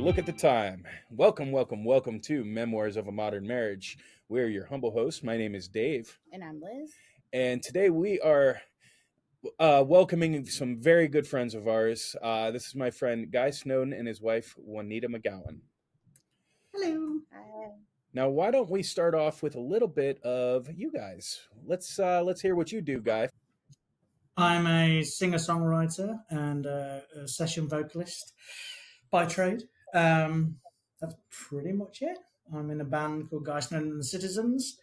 look at the time. Welcome, welcome, welcome to Memoirs of a Modern Marriage. We're your humble hosts. My name is Dave. And I'm Liz. And today we are welcoming some very good friends of ours. This is my friend Guy Snowdon and his wife, Juanita McGowan. Hello. Hi. Now, why don't we start off with a little bit of you guys? Let's hear what you do, Guy. I'm a singer-songwriter and a session vocalist by trade. That's pretty much it. I'm in a band called Guy Snowdon and the Citizens,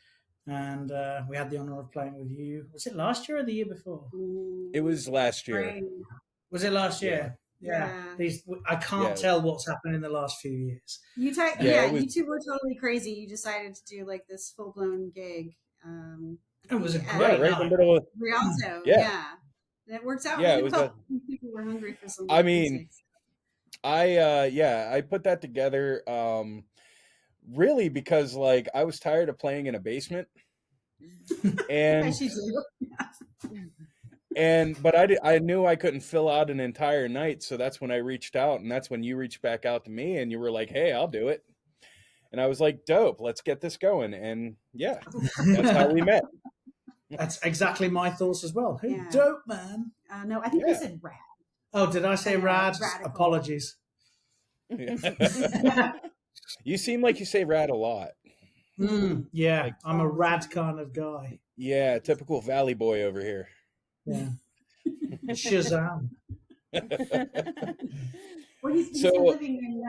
and we had the honour of playing with you. Was it last year or the year before? It was last year. Right. Was it last year? Yeah. I can't tell what's happened in the last few years. You two were totally crazy. You decided to do like this full-blown gig. It was a at great right in the night. middle of, Rialto. Yeah. And it works out Yeah, really it was well. People were hungry for some. I mean, music. I put that together really because like I was tired of playing in a basement. And As you do. but I knew I couldn't fill out an entire night, so that's when I reached out, and that's when you reached back out to me and you were like, "Hey, I'll do it." And I was like, "Dope, let's get this going." And yeah, that's how we met. That's exactly my thoughts as well. Hey, Yeah. dope, man. No, I think Yeah. you said rad. Oh, did I say rad? Radical. Apologies. You seem like you say rad a lot. Yeah, Like- I'm a rad kind of guy. Yeah, typical Valley boy over here. Yeah. Shazam. Well, he's So- been living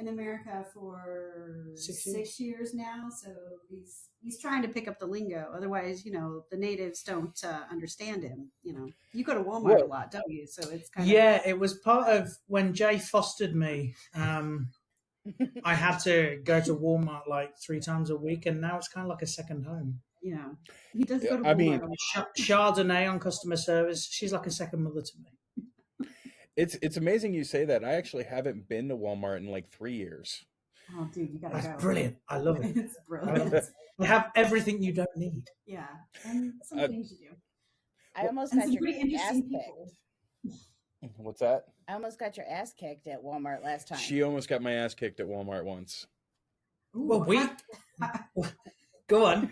in America for 6 years now, so he's trying to pick up the lingo. Otherwise, the natives don't understand him. You go to Walmart a lot, don't you? So it's kind Yeah, it was part of when Jay fostered me. I had to go to Walmart like 3 times a week, and now it's kind of like a second home. he does go to Walmart. I mean- a lot. Chardonnay on customer service. She's like a second mother to me. It's amazing you say that. I actually haven't been to Walmart in like 3 years. Oh, dude, you gotta That's go. brilliant. I love it. It's brilliant. They have everything you don't need. Yeah, and some things you do. I almost And got some your pretty ass interesting kicked. people. What's that? I almost got your ass kicked at Walmart last time. She almost got my ass kicked at Walmart once. Ooh, Well, go on.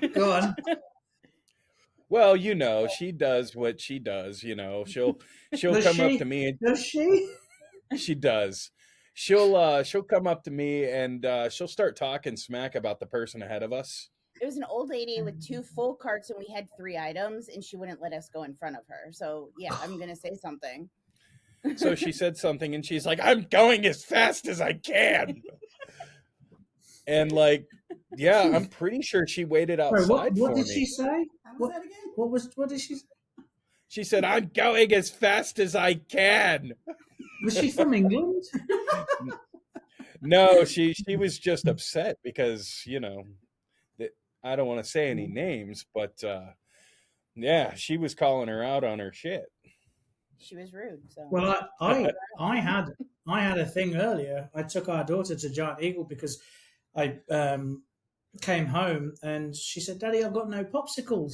Well, she does what she does. She'll Does come she? up to me and Does she? she does. She'll come up to me and she'll start talking smack about the person ahead of us. It was an old lady with 2 full carts, and we had 3 items, and she wouldn't let us go in front of her. So yeah, I'm gonna say something. So she said something and she's like, "I'm going as fast as I can." And like, yeah, I'm pretty sure she waited Sorry, outside what for did me. she say? How was that again? What did she say? She said, "I'm going as fast as I can." Was she from England? No, she was just upset because, that I don't want to say any names, but yeah, she was calling her out on her shit. She was rude. So Well, I had a thing earlier. I took our daughter to Giant Eagle because I came home and she said, "Daddy, I've got no popsicles."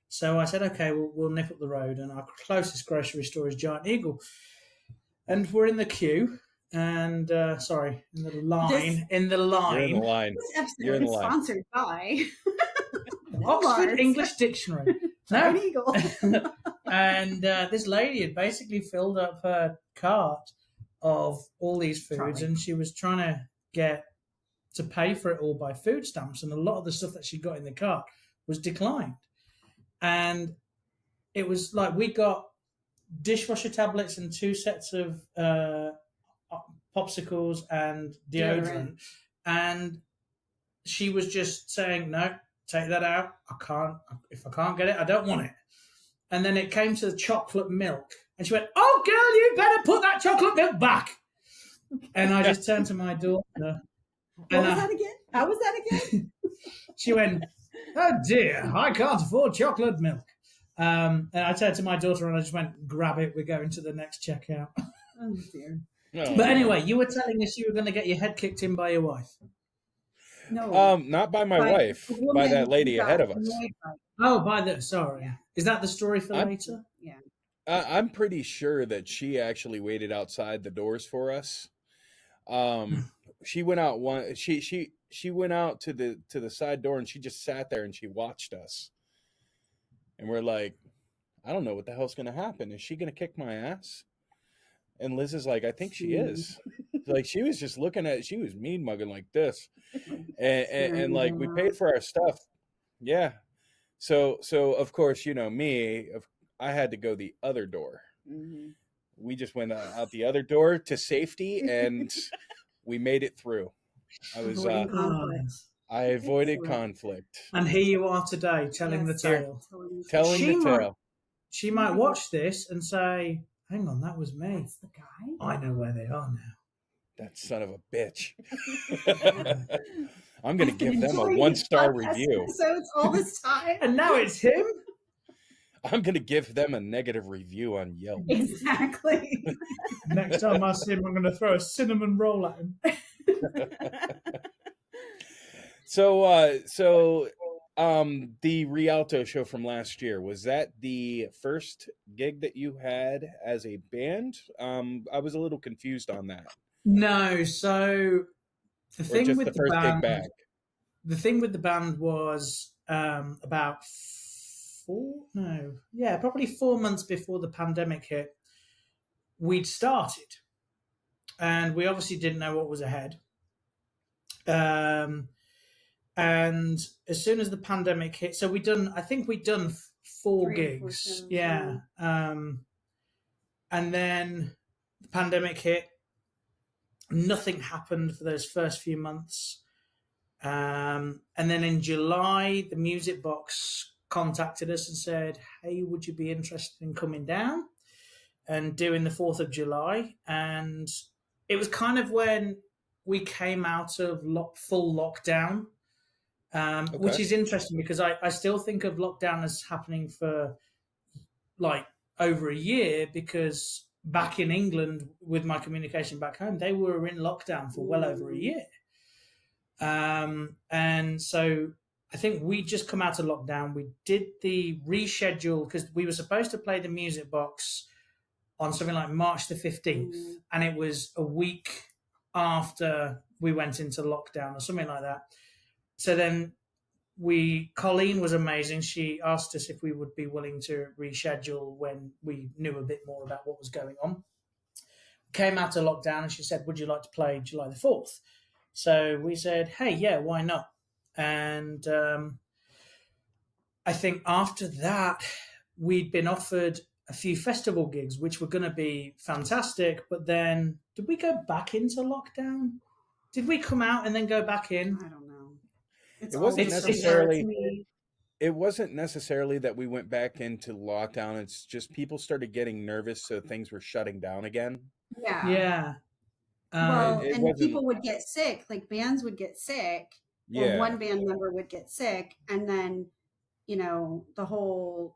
So I said, "Okay, we'll nip up the road." And our closest grocery store is Giant Eagle, and we're in the queue. And in the line. You're in the line. This You're episode in is the line. sponsored by Oxford Walmart. English Dictionary. Giant Eagle. And this lady had basically filled up her cart of all these foods, and she was trying to get to pay for it all by food stamps, and a lot of the stuff that she got in the cart was declined. And it was like we got dishwasher tablets and 2 sets of popsicles and deodorant, and she was just saying, "No, take that out. If I can't get it, I don't want it." And then it came to the chocolate milk, and she went, "Oh, girl, you better put that chocolate milk back." And I just turned to my daughter. What was that again? How was that again? She went, "Oh dear, I can't afford chocolate milk." And I turned to my daughter and I just went, "Grab it. We're going to the next checkout." Oh dear. No. But anyway, you were telling us you were going to get your head kicked in by your wife. No. Not by my By wife, the by woman that lady who got ahead of us. annoyed by it. Oh, sorry. Is that the story for I'm- later? Yeah. I'm pretty sure that she actually waited outside the doors for us. she went out she went out to the side door, and she just sat there and she watched us. And we're like, I don't know what the hell's going to happen. Is she going to kick my ass? And Liz is like, I think she is. Like, she was just she was mean mugging like this. And like, we paid for our stuff. Yeah. So of course, me, I had to go the other door. Mm-hmm. We just went out the other door to safety, and we made it through. I avoided conflict. And here you are today, telling the tale. Telling the tale. She might watch this and say, hang on, that was me. That's the guy? I know where they are now. That son of a bitch. I'm going to give them a 1-star review. Episodes all this time. And now it's him? I'm going to give them a negative review on Yelp. Exactly. Next time I see him, I'm going to throw a cinnamon roll at him. So the Rialto show from last year, was that the first gig that you had as a band? I was a little confused on that. No, so the thing with the band, gig back. The thing with the band was about probably 4 months before the pandemic hit, we'd started, and we obviously didn't know what was ahead. And as soon as the pandemic hit, so I think we'd done 4 gigs. Shows, yeah. And then the pandemic hit. Nothing happened for those first few months. And then in July, the Music Box contacted us and said, hey, would you be interested in coming down and doing the 4th of July? And it was kind of when we came out of full lockdown, which is interesting because I still think of lockdown as happening for like over a year, because back in England with my communication back home, they were in lockdown for well over a year. And so I think we just come out of lockdown. We did the reschedule because we were supposed to play the Music Box on something like March the 15th. And it was a week after we went into lockdown or something like that. So then Colleen was amazing. She asked us if we would be willing to reschedule when we knew a bit more about what was going on. Came out of lockdown and she said, would you like to play July the 4th? So we said, hey, yeah, why not? And I think after that, we'd been offered a few festival gigs, which were going to be fantastic. But then did we go back into lockdown? Did we come out and then go back in? I don't know. It wasn't necessarily that we went back into lockdown. It's just people started getting nervous, so things were shutting down again. Yeah. Yeah. Well, and people would get sick, like bands would get sick, or one band member would get sick, and then, the whole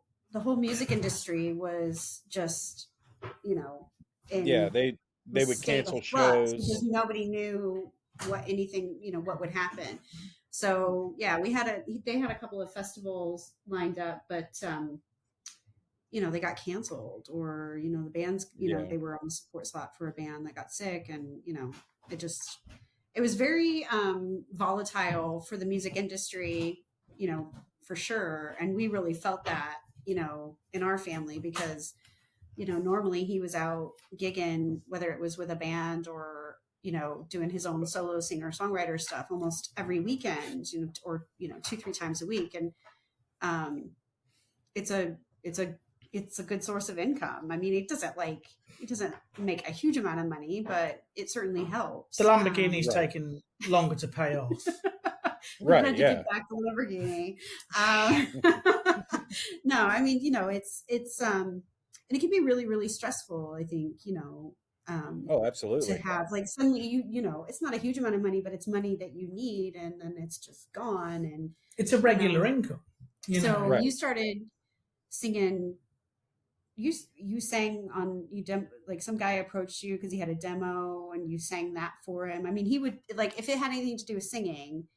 music industry was just, they would cancel shows because nobody knew what would happen. So yeah, they had a couple of festivals lined up, but they got canceled, or the bands, they were on the support slot for a band that got sick, and it was very volatile for the music industry, for sure. And we really felt that, in our family, because normally he was out gigging, whether it was with a band or doing his own solo singer-songwriter stuff almost every weekend, or 2-3 times a week. And it's a good source of income. I mean, it doesn't make a huge amount of money, but it certainly helps. The Lamborghini's taken longer to pay off. Right. To get back the Lamborghini. No, I mean, it's and it can be really, really stressful, I think, oh, absolutely. To have suddenly it's not a huge amount of money, but it's money that you need, and then it's just gone, and it's a regular income. You started singing. You sang on some guy approached you because he had a demo, and you sang that for him. I mean, he would if it had anything to do with singing,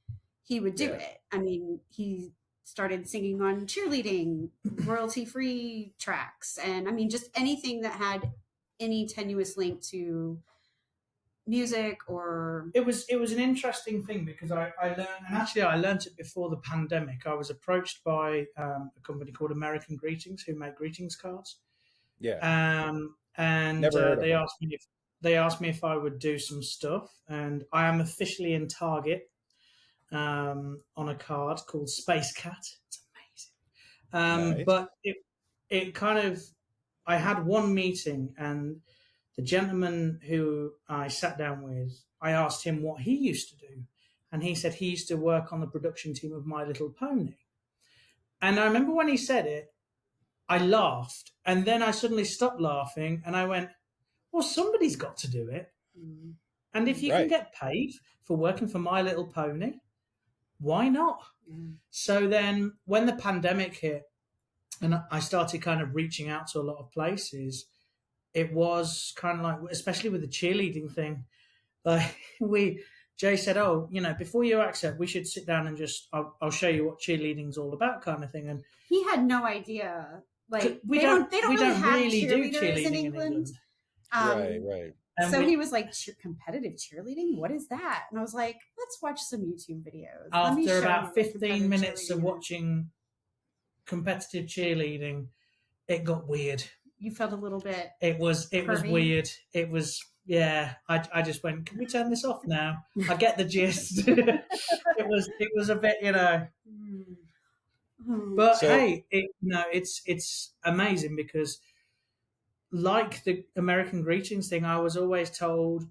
he would do it. I mean, he started singing on cheerleading royalty-free tracks, and I mean, just anything that had any tenuous link to music or? It was an interesting thing because I learned, and actually I learned it before the pandemic. I was approached by a company called American Greetings, who make greetings cards. Yeah. And Never heard of they them. asked me if I would do some stuff, and I am officially in Target on a card called Space Cat. It's amazing. Nice. But it kind of, I had one meeting, and the gentleman who I sat down with, I asked him what he used to do, and he said he used to work on the production team of My Little Pony. And I remember when he said it, I laughed, and then I suddenly stopped laughing, and I went, well, somebody's got to do it. Mm. And if you can Right. get paid for working for My Little Pony, why not? Mm. So then when the pandemic hit and I started kind of reaching out to a lot of places, it was kind of like, especially with the cheerleading thing, like Jay said, oh, before you accept, we should sit down and I'll show you what cheerleading's all about, kind of thing. And He had no idea. Like we they don't don't really have do cheerleaders cheerleading in England. Right. And So he was like, competitive cheerleading? What is that? And I was like, let's watch some YouTube videos. Let me after show about you what 15 competitive minutes of cheerleading is. watching competitive cheerleading, it got weird. You felt a little bit. It was Pervy? weird. It was, yeah. I just went, can we turn this off now? I get the gist. it was a bit, But So- hey, it's amazing because, like the American Greetings thing, I was always told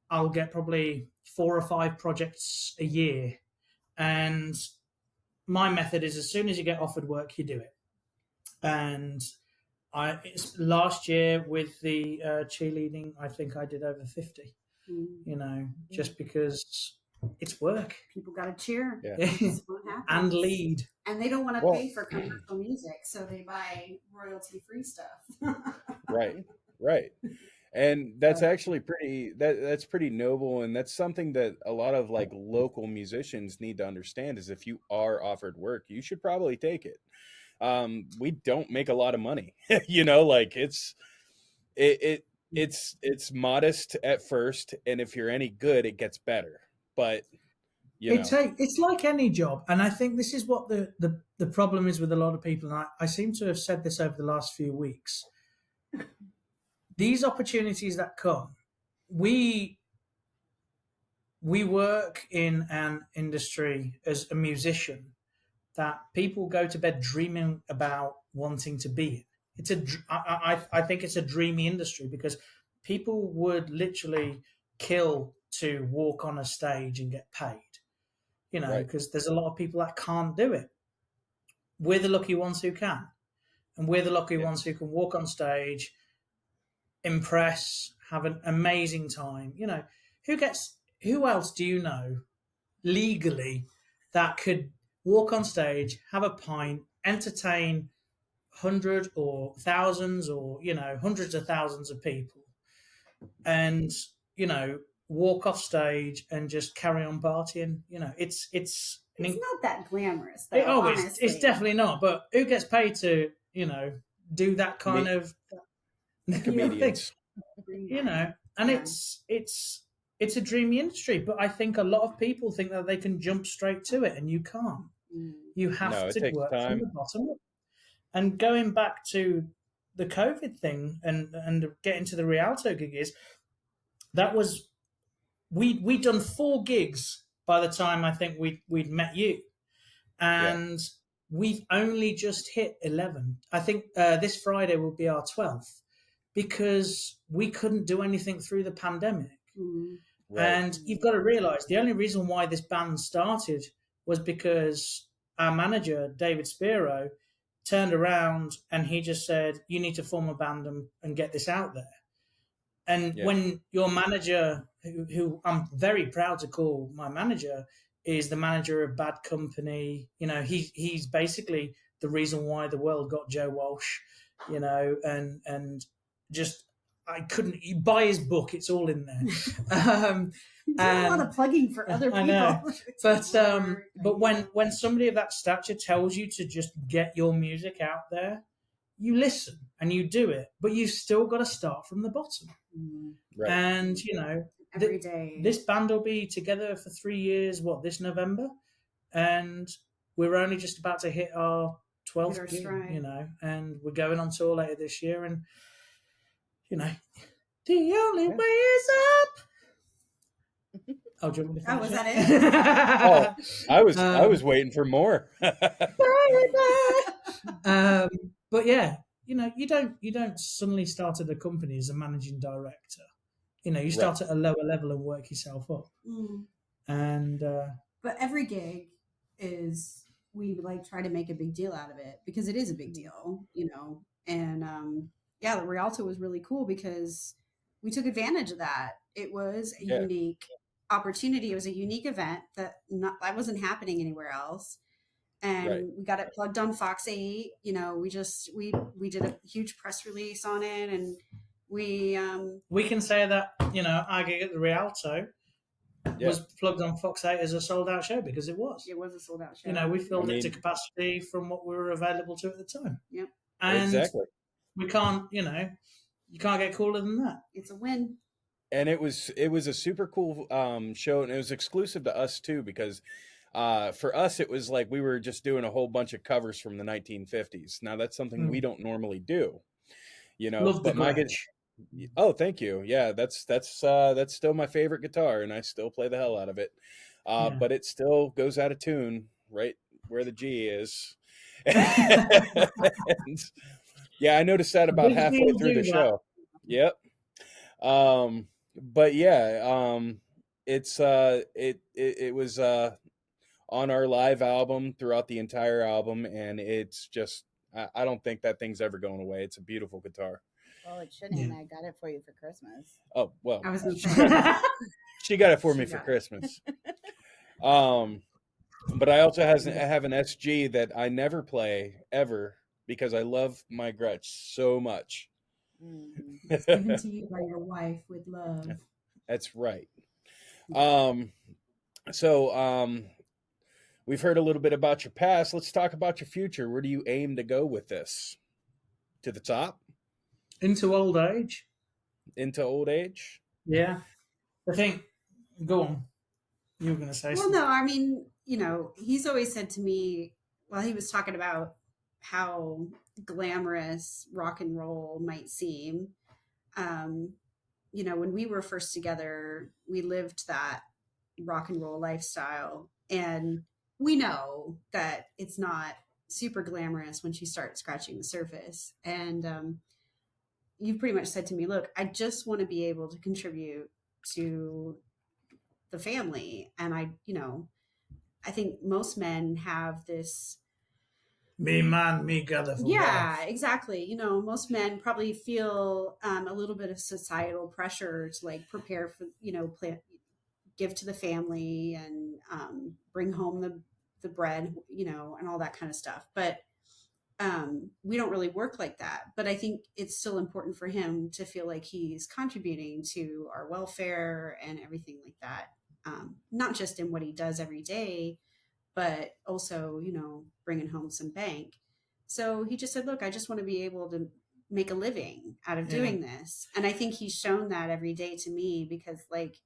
I'll get probably 4 or 5 projects a year, and my method is as soon as you get offered work, you do it. And last year with the cheerleading, I think I did over 50. Just because it's work. People got to cheer. Yeah. That's what happens. And lead. And they don't want to Well- pay for commercial music, so they buy royalty-free stuff. Right. And that's actually that's pretty noble, and that's something that a lot of like local musicians need to understand is if you are offered work, you should probably take it. We don't make a lot of money. Like it's modest at first, and if you're any good, it gets better. But it's like any job, and I think this is what the problem is with a lot of people, and I seem to have said this over the last few weeks. These opportunities that come, we work in an industry as a musician that people go to bed dreaming about wanting to be in. I think it's a dreamy industry because people would literally kill to walk on a stage and get paid, because there's a lot of people that can't do it. We're the lucky ones who can, and we're the lucky ones who can walk on stage, impress, have an amazing time. Who else do you know legally that could walk on stage, have a pint, entertain hundreds or thousands or hundreds of thousands of people, and walk off stage and just carry on partying? It's not that glamorous, though. It's definitely not. But who gets paid to do that kind of comedians. And it's a dreamy industry, but I think a lot of people think that they can jump straight to it, and you can't. You have to work from the bottom up. And going back to the COVID thing and getting to the Rialto gig is, that was, we'd done 4 gigs by the time I think we'd met you. And we've only just hit 11. I think this Friday will be our 12th because we couldn't do anything through the pandemic. Right. And you've got to realize the only reason why this band started was because our manager, David Spiro, turned around and he just said, you need to form a band and get this out there. And when your manager, who I'm very proud to call my manager, is the manager of Bad Company, he's basically the reason why the world got Joe Walsh, and just, I couldn't buy his book. It's all in there. You do a lot of plugging for other people. I know. But when somebody of that stature tells you to just get your music out there, you listen and you do it, but you've still got to start from the bottom. Right. And every day. This band will be together for 3 years, this November? And we're only just about to hit our 12th our gig, stride. and we're going on tour later this year. And, the only way is up. Oh, do you want me to finish was that it? I was waiting for more. But yeah, you don't suddenly start at a company as a managing director. You start at a lower level and work yourself up. And but every gig is, we like try to make a big deal out of it, because it is a big deal, and the Rialto was really cool because we took advantage of that. It was a unique opportunity. It was a unique event that wasn't happening anywhere else. And we got it plugged on Fox 8. We did a huge press release on it, and we can say that our gig at the Rialto was plugged on Fox 8 as a sold out show, because it was. It was a sold out show. We filled it to capacity from what we were available to at the time. Yep. And exactly. We can't, you can't get cooler than that. It's a win. And it was a super cool show, and it was exclusive to us too, because for us it was like we were just doing a whole bunch of covers from the 1950s. Now that's something we don't normally do, Love but the oh, thank you. Yeah, that's still my favorite guitar, and I still play the hell out of it. But it still goes out of tune right where the G is. And, yeah, I noticed that about halfway through the show. Yep. But yeah, it was on our live album throughout the entire album, and it's just I don't think that thing's ever going away. It's a beautiful guitar. Well, it shouldn't. I got it for you for Christmas. Oh, well, I was gonna say. she got it for me for Christmas. But I also have an SG that I never play ever, because I love my Gretsch so much. It's given to you by your wife with love. That's right. So we've heard a little bit about your past. Let's talk about your future. Where do you aim to go with this? To the top? Into old age. Into old age? Yeah. I think, go on. You were going to say something. Well, no, I mean, he's always said to me, while he was talking about how glamorous rock and roll might seem, when we were first together, we lived that rock and roll lifestyle, and we know that it's not super glamorous once you start scratching the surface. And you pretty much said to me, look, I just want to be able to contribute to the family. And I think most men have this, me man, me gather for yeah, life. exactly. Most men probably feel a little bit of societal pressure to like prepare for, give to the family and bring home the bread, and all that kind of stuff. But we don't really work like that. But I think it's still important for him to feel like he's contributing to our welfare and everything like that. Not just in what he does every day, but also, bringing home some bank. So he just said, look, I just want to be able to make a living out of doing this. And I think he's shown that every day to me, because like,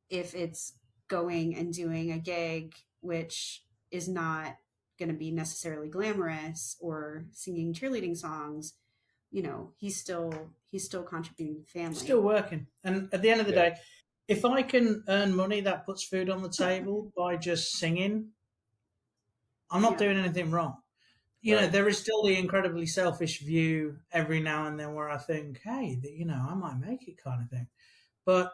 if it's going and doing a gig, which is not going to be necessarily glamorous, or singing cheerleading songs, he's still contributing to the family. Still working. And at the end of the day, if I can earn money that puts food on the table by just singing, I'm not doing anything wrong. There is still the incredibly selfish view every now and then where I think, hey, I might make it kind of thing. But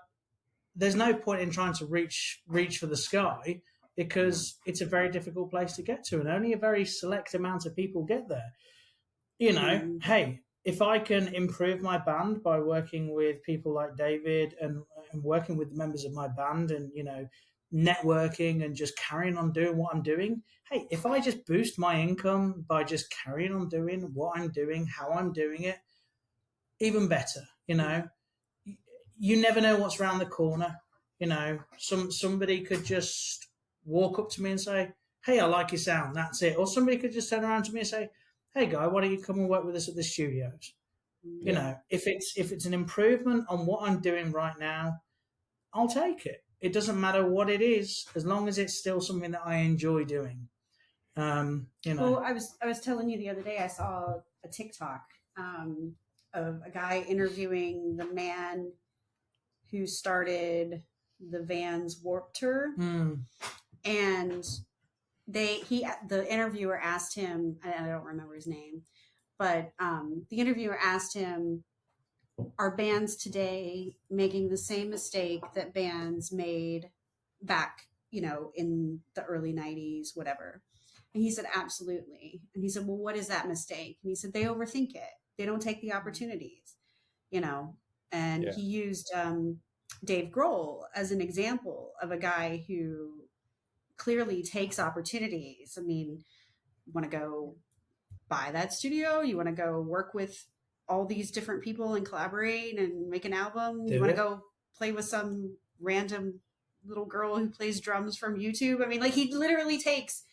there's no point in trying to reach for the sky, because it's a very difficult place to get to, and only a very select amount of people get there. Hey, if I can improve my band by working with people like David and working with the members of my band, and networking and just carrying on doing what I'm doing. Hey, if I just boost my income by just carrying on doing what I'm doing, how I'm doing it, even better. You never know what's around the corner. Somebody could just walk up to me and say, hey, I like your sound. That's it. Or somebody could just turn around to me and say, hey, guy, why don't you come and work with us at the studios? If it's an improvement on what I'm doing right now, I'll take it. It doesn't matter what it is, as long as it's still something that I enjoy doing. Well, I was telling you the other day, I saw a TikTok of a guy interviewing the man who started the Vans Warped Tour, and the interviewer asked him, I don't remember his name, but the interviewer asked him, are bands today making the same mistake that bands made back, in the early 90s, whatever? And he said, absolutely. And he said, well, what is that mistake? And he said, they overthink it. They don't take the opportunities, and he used Dave Grohl as an example of a guy who clearly takes opportunities. I mean, you want to go buy that studio? You want to go work with all these different people and collaborate and make an album? You want to go play with some random little girl who plays drums from YouTube? I mean, like, he literally takes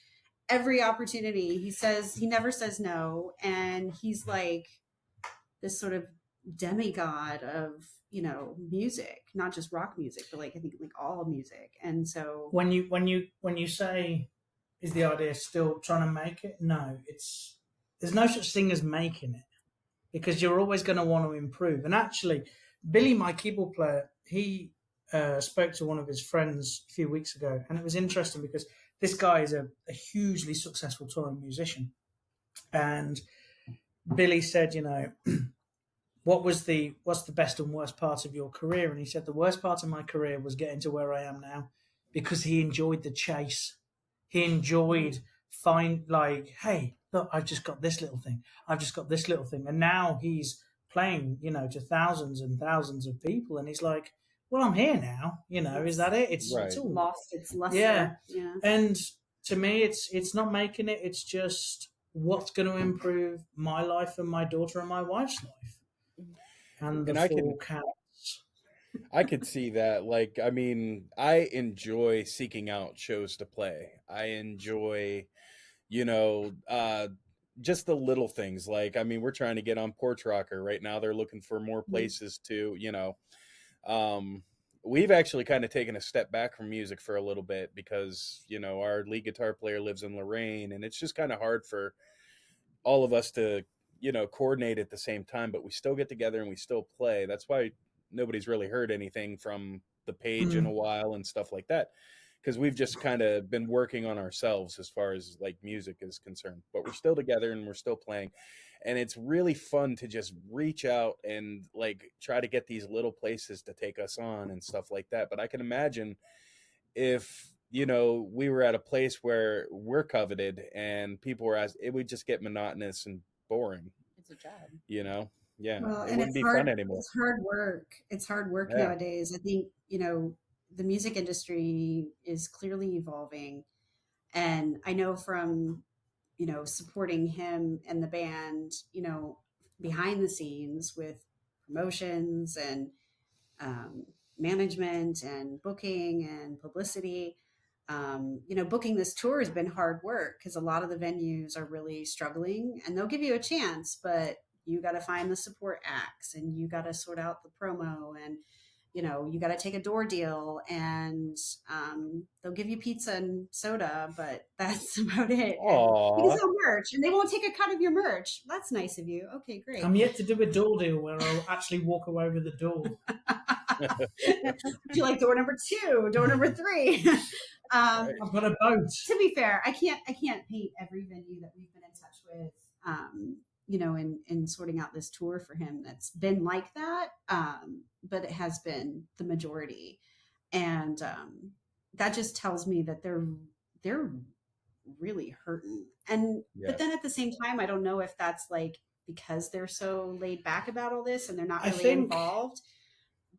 every opportunity. He never says no. And he's like this sort of demigod of, music, not just rock music, but like, I think like all music. And so when you say, is the idea still trying to make it? No, there's no such thing as making it, because you're always going to want to improve. And actually, Billy, my keyboard player, he spoke to one of his friends a few weeks ago, and it was interesting because this guy is a hugely successful touring musician. And Billy said, what's the best and worst part of your career? And he said, the worst part of my career was getting to where I am now, because he enjoyed the chase. He enjoyed hey, look, I've just got this little thing. I've just got this little thing. And now he's playing, to thousands and thousands of people. And he's like, well, I'm here now. Is that it? It's all lost its luster. Yeah. And to me, it's not making it. It's just what's going to improve my life and my daughter and my wife's life. And I could see that. Like, I mean, I enjoy seeking out shows to play. I enjoy, just the little things. Like, I mean, we're trying to get on Porch Rocker right now. They're looking for more places to, we've actually kind of taken a step back from music for a little bit because, our lead guitar player lives in Lorraine, and it's just kind of hard for all of us to, coordinate at the same time, but we still get together and we still play. That's why nobody's really heard anything from the page in a while and stuff like that, because we've just kind of been working on ourselves as far as like music is concerned, but we're still together and we're still playing. And it's really fun to just reach out and like try to get these little places to take us on and stuff like that. But I can imagine if, we were at a place where we're coveted and people were asked, it would just get monotonous and boring. It's a job. Yeah. Well, it and wouldn't be hard, fun anymore. It's hard work. It's hard work nowadays. I think, the music industry is clearly evolving. And I know from, supporting him and the band, behind the scenes with promotions and management and booking and publicity, booking this tour has been hard work because a lot of the venues are really struggling, and they'll give you a chance, but you got to find the support acts and you got to sort out the promo, and you got to take a door deal, and they'll give you pizza and soda, but that's about it. And you can sell merch, and they won't take a cut of your merch. That's nice of you. Okay, great. I'm yet to do a door deal where I'll actually walk away with the door. Would you like door number 2, door number 3? I've got a boat. To be fair, I can't paint every venue that we've been in touch with, in sorting out this tour for him that's been like that. But it has been the majority. And that just tells me that they're really hurting. And but then at the same time, I don't know if that's like because they're so laid back about all this and they're not really involved,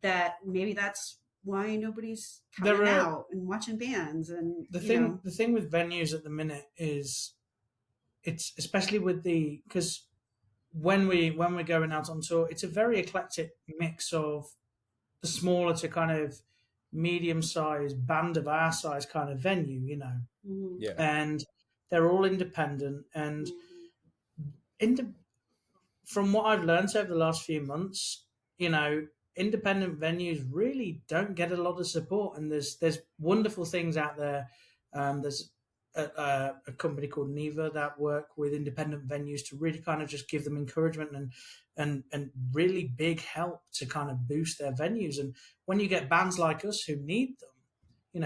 that maybe that's why nobody's coming out and watching bands. And the thing with venues at the minute is it's especially with because when we're going out on tour, it's a very eclectic mix of the smaller to kind of medium-sized band of our size kind of venue, and they're all independent. And from what I've learned over the last few months, independent venues really don't get a lot of support, and there's wonderful things out there. There's a company called Neva that work with independent venues to really kind of just give them encouragement and really big help to kind of boost their venues. And when you get bands like us who need them,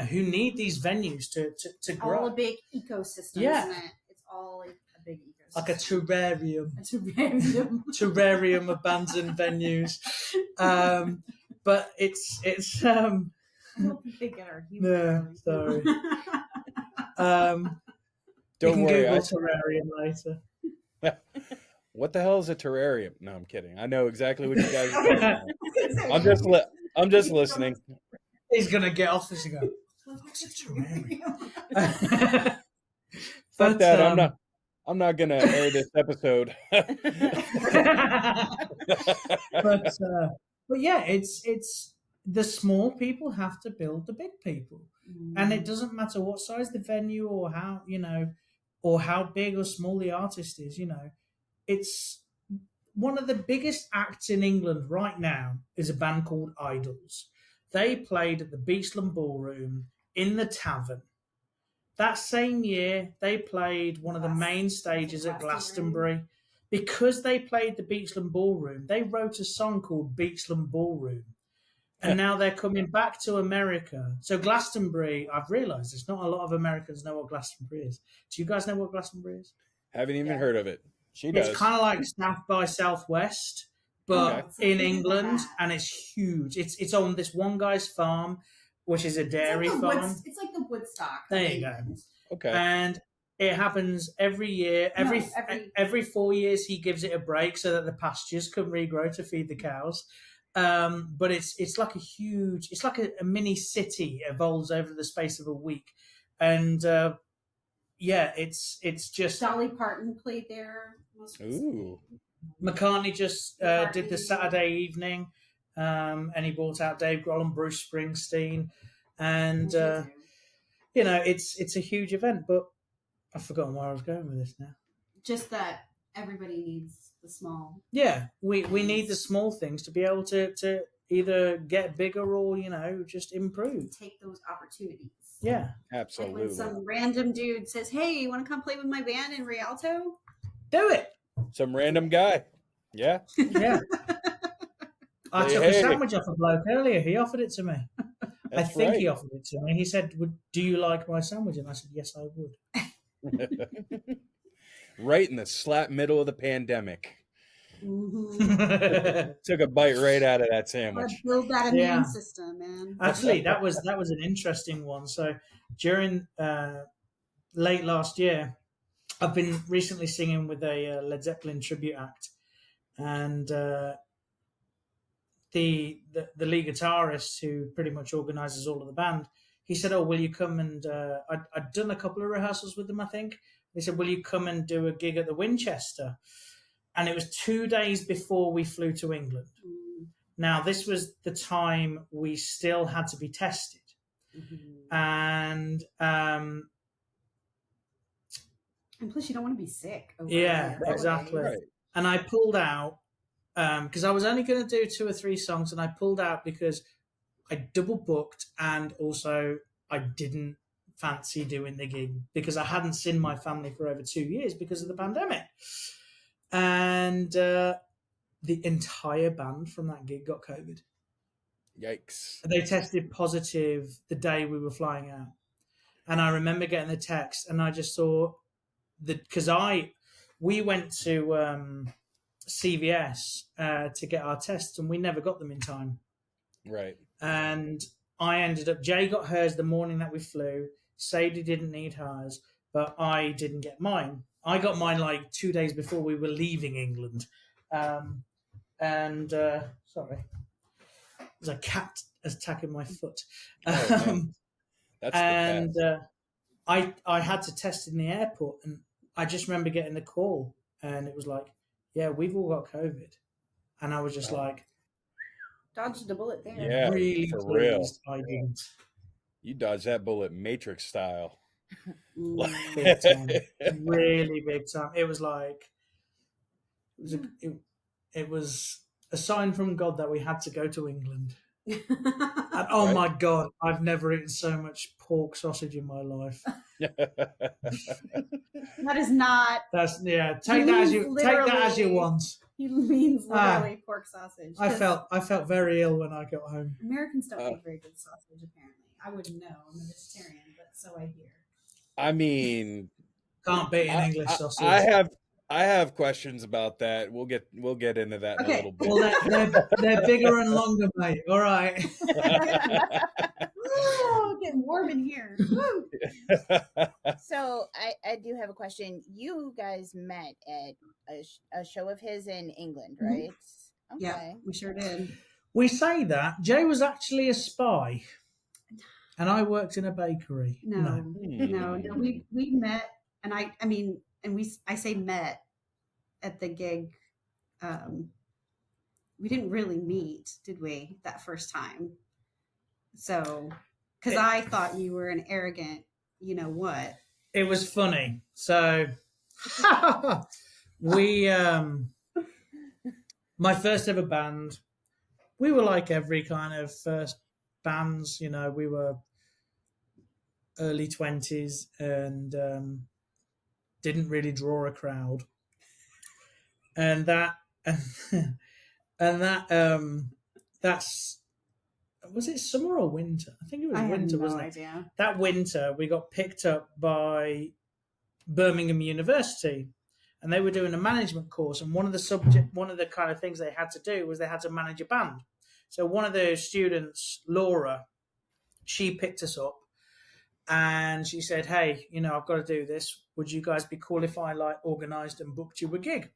who need these venues to grow, all a big ecosystem, Yeah. isn't it? It's all a big ecosystem. like a terrarium. A terrarium. Terrarium of bands and venues. But it's I don't think they get our humor. No, sorry. Don't you can worry. Google terrarium later. What the hell is a terrarium? No, I'm kidding. I know exactly what you guys are talking about. I'm just listening. He's gonna get off this and go, what's a terrarium? Fuck that. I'm not gonna air this episode. But yeah, it's the small people have to build the big people, and it doesn't matter what size the venue or how big or small the artist is. It's one of the biggest acts in England right now is a band called Idols. They played at the Beachland Ballroom in the Tavern. That same year, they played one of the main stages at Glastonbury. Because they played the Beachland Ballroom, they wrote a song called Beachland Ballroom. And now they're coming back to America. So Glastonbury, I've realised there's not a lot of Americans know what Glastonbury is. Do you guys know what Glastonbury is? Haven't even heard of it. She does. It's kind of like South by Southwest, but in England, and it's huge. It's on this one guy's farm, which is a dairy farm. It's like the Woodstock. There you go. Okay. And it happens every year. Every 4 years, he gives it a break so that the pastures can regrow to feed the cows. But it's like it's like a mini city evolves over the space of a week, and it's just Dolly Parton played there. Ooh. McCartney just did the Saturday evening, and he brought out Dave Grohl and Bruce Springsteen, and it's a huge event. But I've forgotten where I was going with this now. Just that everybody needs the small. Yeah, we need the small things to be able to either get bigger or just improve. Take those opportunities. Yeah, Absolutely. Like when some random dude says, "Hey, you want to come play with my band in Rialto?" do it. Some random guy. Yeah. Yeah. I took a sandwich off a bloke earlier. He offered it to me. I think he offered it to me. He said, "Do you like my sandwich?" And I said, "Yes, I would." Right in the slap middle of the pandemic. Mm-hmm. Took a bite right out of that sandwich. Build that immune system, man. Actually, that was an interesting one. So during late last year, I've been recently singing with a Led Zeppelin tribute act, and the lead guitarist who pretty much organises all of the band, he said, "Oh, will you come and?" I'd done a couple of rehearsals with them, I think. They said, "Will you come and do a gig at the Winchester?" And it was 2 days before we flew to England. Now, this was the time we still had to be tested. And plus, you don't want to be sick. Yeah, exactly. Right. And I pulled out because I was only going to do 2 or 3 songs, and I pulled out because I double booked, and also I didn't fancy doing the gig because I hadn't seen my family for over 2 years because of the pandemic. And the entire band from that gig got COVID. Yikes. They tested positive the day we were flying out. And I remember getting the text, and I just saw because we went to CVS to get our tests, and we never got them in time. Right. And I ended up, Jay got hers the morning that we flew. Sadie didn't need hers, but I didn't get mine. I got mine like 2 days before we were leaving England. Sorry. There's a cat attacking my foot. That's I had to test in the airport, and I just remember getting the call, and it was like, "Yeah, we've all got COVID," and I was just like, dodged a bullet there. Yeah, really for pleased real. I didn't. You dodged that bullet Matrix style. Big time. Really big time. It was like it was a sign from God that we had to go to England. And oh Right. my God, I've never eaten so much pork sausage in my life. That is not. That's He Take that as means you literally- want. He means literally pork sausage. I 'cause felt very ill when I got home. Americans don't make very good sausage. Apparently, I wouldn't know. I'm a vegetarian, but so I hear. I mean, Can't beat an English sausage. I have questions about that. We'll get into that in a Okay. little bit. Well, they're bigger and longer, mate. All right. Oh, getting warm in here. Woo. So I do have a question. You guys met at a show of his in England, Mhm. right? Yeah, Okay. we sure did. We say that Jay was actually a spy, and I worked in a bakery. No. We met, and I say met at the gig. We didn't really meet, did we? That first time. So, because I thought you were an arrogant, you know what? It was funny. So we my first ever band, we were like every kind of first bands, you know, we were early 20s and didn't really draw a crowd. And that's was it summer or winter? I think it was winter, wasn't it? Idea. That winter, we got picked up by Birmingham University, and they were doing a management course. And one of the kind of things they had to do was they had to manage a band. So one of the students, Laura, she picked us up, and she said, "Hey, you know, I've got to do this. Would you guys be cool if I like organised and booked you a gig?"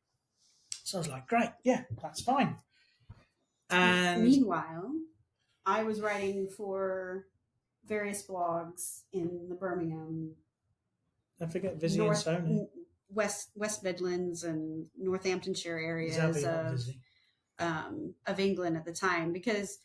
So I was like, "Great, yeah, that's fine." And meanwhile, I was writing for various blogs in the Birmingham, I forget Vizzy and Sony. West Midlands and Northamptonshire areas Exactly, not Vizzy. Of England at the time, because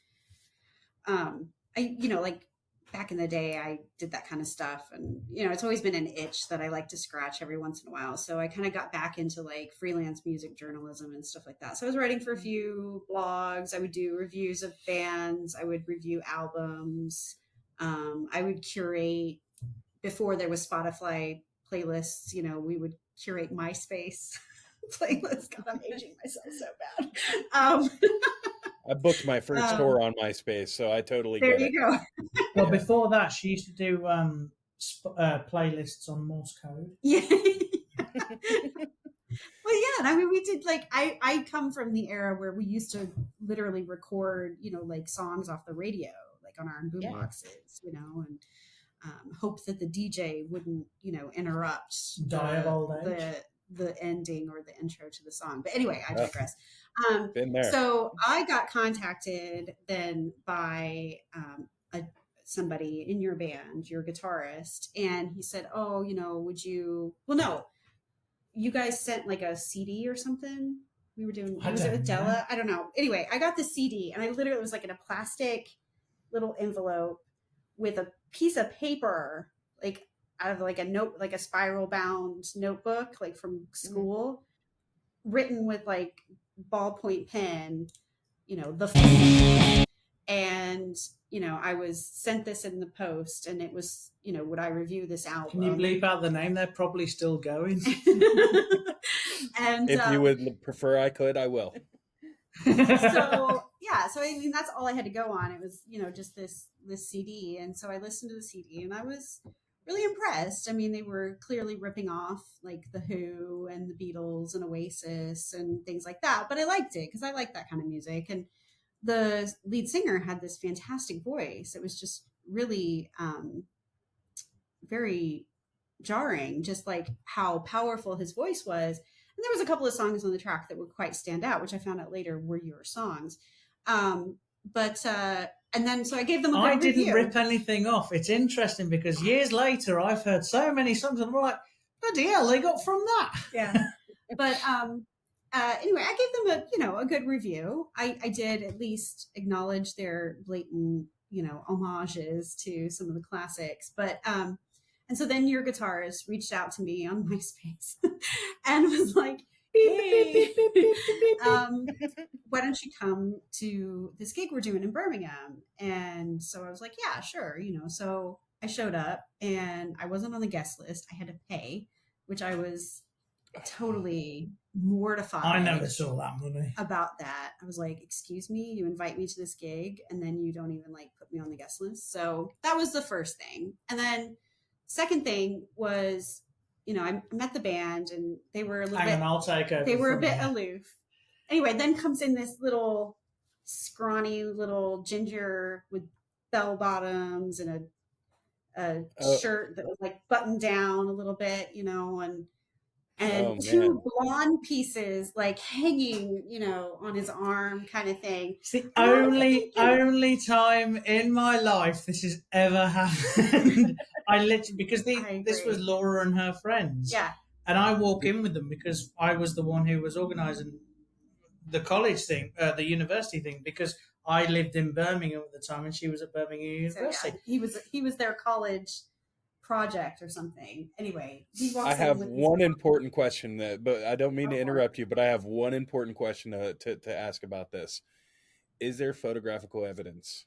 like back in the day I did that kind of stuff, and it's always been an itch that I like to scratch every once in a while. So I kind of got back into like freelance music journalism and stuff like that. So I was writing for a few blogs. I would do reviews of bands. I would review albums. I would curate, before there was Spotify playlists, we would curate MySpace playlists. God, I'm aging myself so bad. I booked my first tour on MySpace, so I totally get it. There you go. Well, before that, she used to do playlists on Morse code. Yeah. Well, yeah, and I mean, we did like I come from the era where we used to literally record, like songs off the radio, like on our own boom boxes, and hope that the DJ wouldn't, interrupt Die of old age. the ending or the intro to the song. But anyway, I digress. Been there. So I got contacted then by somebody in your band, your guitarist, and he said, "Oh, would you?" Well, no, you guys sent like a CD or something. We were doing. Was it with Della? I don't know. Anyway, I got the CD, and I literally was like in a plastic little envelope with a piece of paper, like out of like a note, like a spiral bound notebook, like from school, written with like ballpoint pen, and I was sent this in the post, and it was, would I review this album? Can you bleep out the name? They're probably still going. And if you would prefer, I will. So I mean, that's all I had to go on. It was, just this CD. And so I listened to the CD, and I was really impressed. I mean, they were clearly ripping off like The Who and the Beatles and Oasis and things like that. But I liked it because I like that kind of music. And the lead singer had this fantastic voice. It was just really very jarring, just like how powerful his voice was. And there was a couple of songs on the track that would quite stand out, which I found out later were your songs. And then so I gave them a good didn't review. Rip anything off. It's interesting because years later I've heard so many songs and I'm like, bloody hell, they got from that. Yeah. But anyway, I gave them a good review. I did at least acknowledge their blatant, homages to some of the classics. But and so then your guitarist reached out to me on MySpace and was like, Why don't you come to this gig we're doing in Birmingham? And so I was like, yeah, sure. So I showed up and I wasn't on the guest list. I had to pay, which I was totally mortified. I never saw that money about that. I was like, excuse me, you invite me to this gig and then you don't even like put me on the guest list. So that was the first thing. And then second thing was, I met the band and they were a little bit, I'll take over. They were a bit aloof. Anyway, then comes in this little scrawny little ginger with bell bottoms and a shirt that was like buttoned down a little bit, and two blonde pieces like hanging, on his arm kind of thing. It's the only time in my life this has ever happened. I literally, because this was Laura and her friends. Yeah. And I walk in with them because I was the one who was organising the college thing, the university thing, because I lived in Birmingham at the time and she was at Birmingham University. So, yeah, he was their college project or something. Anyway, I have one important question but I don't mean to interrupt you, but I have one important question to ask about this. Is there photographical evidence?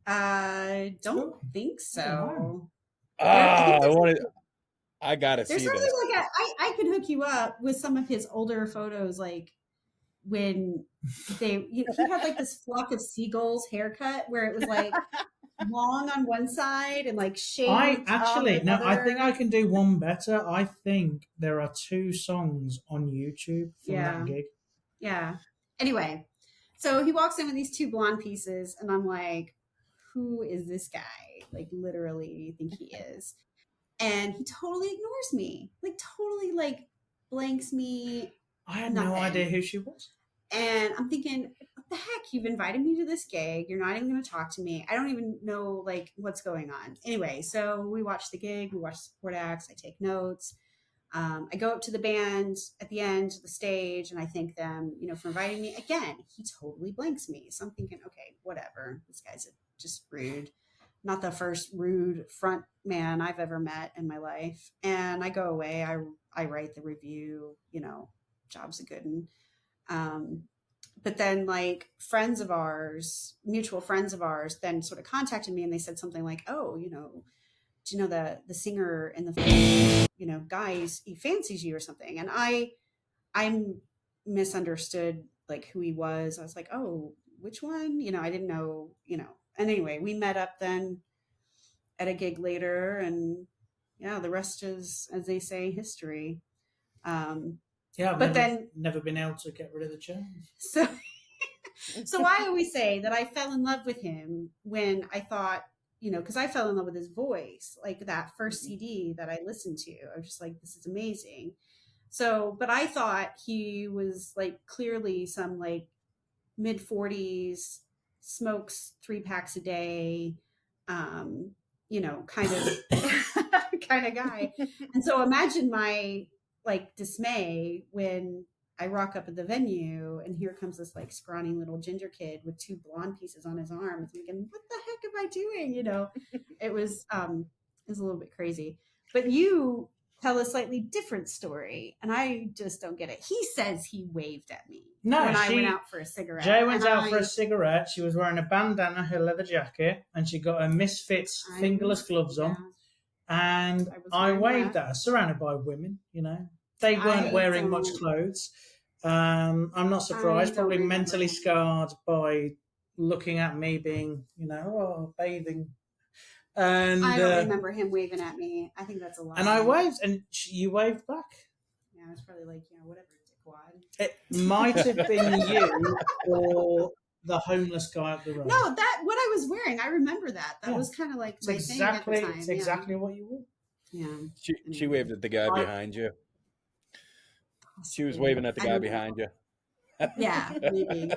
I don't think so. I gotta see this. Like I could hook you up with some of his older photos, like when he had like this flock of seagulls haircut where it was like long on one side and like shaved. I think I can do one better. I think there are 2 songs on YouTube from that gig. Yeah. Anyway, so he walks in with these 2 blonde pieces and I'm like, who is this guy? Like literally think he is. And he totally ignores me. Like totally like blanks me. I had no idea who she was. And I'm thinking, what the heck? You've invited me to this gig. You're not even going to talk to me. I don't even know like what's going on. Anyway, so we watch the gig. We watch support acts. I take notes. I go up to the band at the end of the stage and I thank them, for inviting me. Again, he totally blanks me. So I'm thinking, okay, whatever. This guy's just rude. Not the first rude front man I've ever met in my life. And I go away. I write the review, job's a good one. But then like mutual friends of ours then sort of contacted me and they said something like, oh, do you know the singer in the, guys, he fancies you or something. And I misunderstood like who he was. I was like, oh, which one? I didn't know, And anyway, we met up then at a gig later and the rest is, as they say, history. But then never been able to get rid of the change. So I always say that I fell in love with him when I thought, because I fell in love with his voice, like that first CD that I listened to. I was just like, this is amazing. So, but I thought he was like clearly some like mid-40s, smokes 3 packs a day, kind of guy. And so imagine my like dismay when I rock up at the venue and here comes this like scrawny little ginger kid with 2 blonde pieces on his arm. I'm thinking, what the heck am I doing? It was a little bit crazy. But you tell a slightly different story, and I just don't get it. He says he waved at me when I went out for a cigarette. Jay went out for a cigarette. She was wearing a bandana, her leather jacket, and she got her Misfits fingerless gloves on. And I waved at her, surrounded by women, They weren't wearing much clothes. I'm not surprised, probably mentally scarred by looking at me being, bathing. And I don't remember him waving at me. I think that's a lie. And I waved, and you waved back. Yeah, I was probably like, whatever, dickwad. It might have been you or the homeless guy up the road. No, what I was wearing, I remember that. That was kind of like my thing at the time. It's exactly what you were. Yeah. She waved at the guy behind you. She was waving at the guy behind you. Yeah, maybe.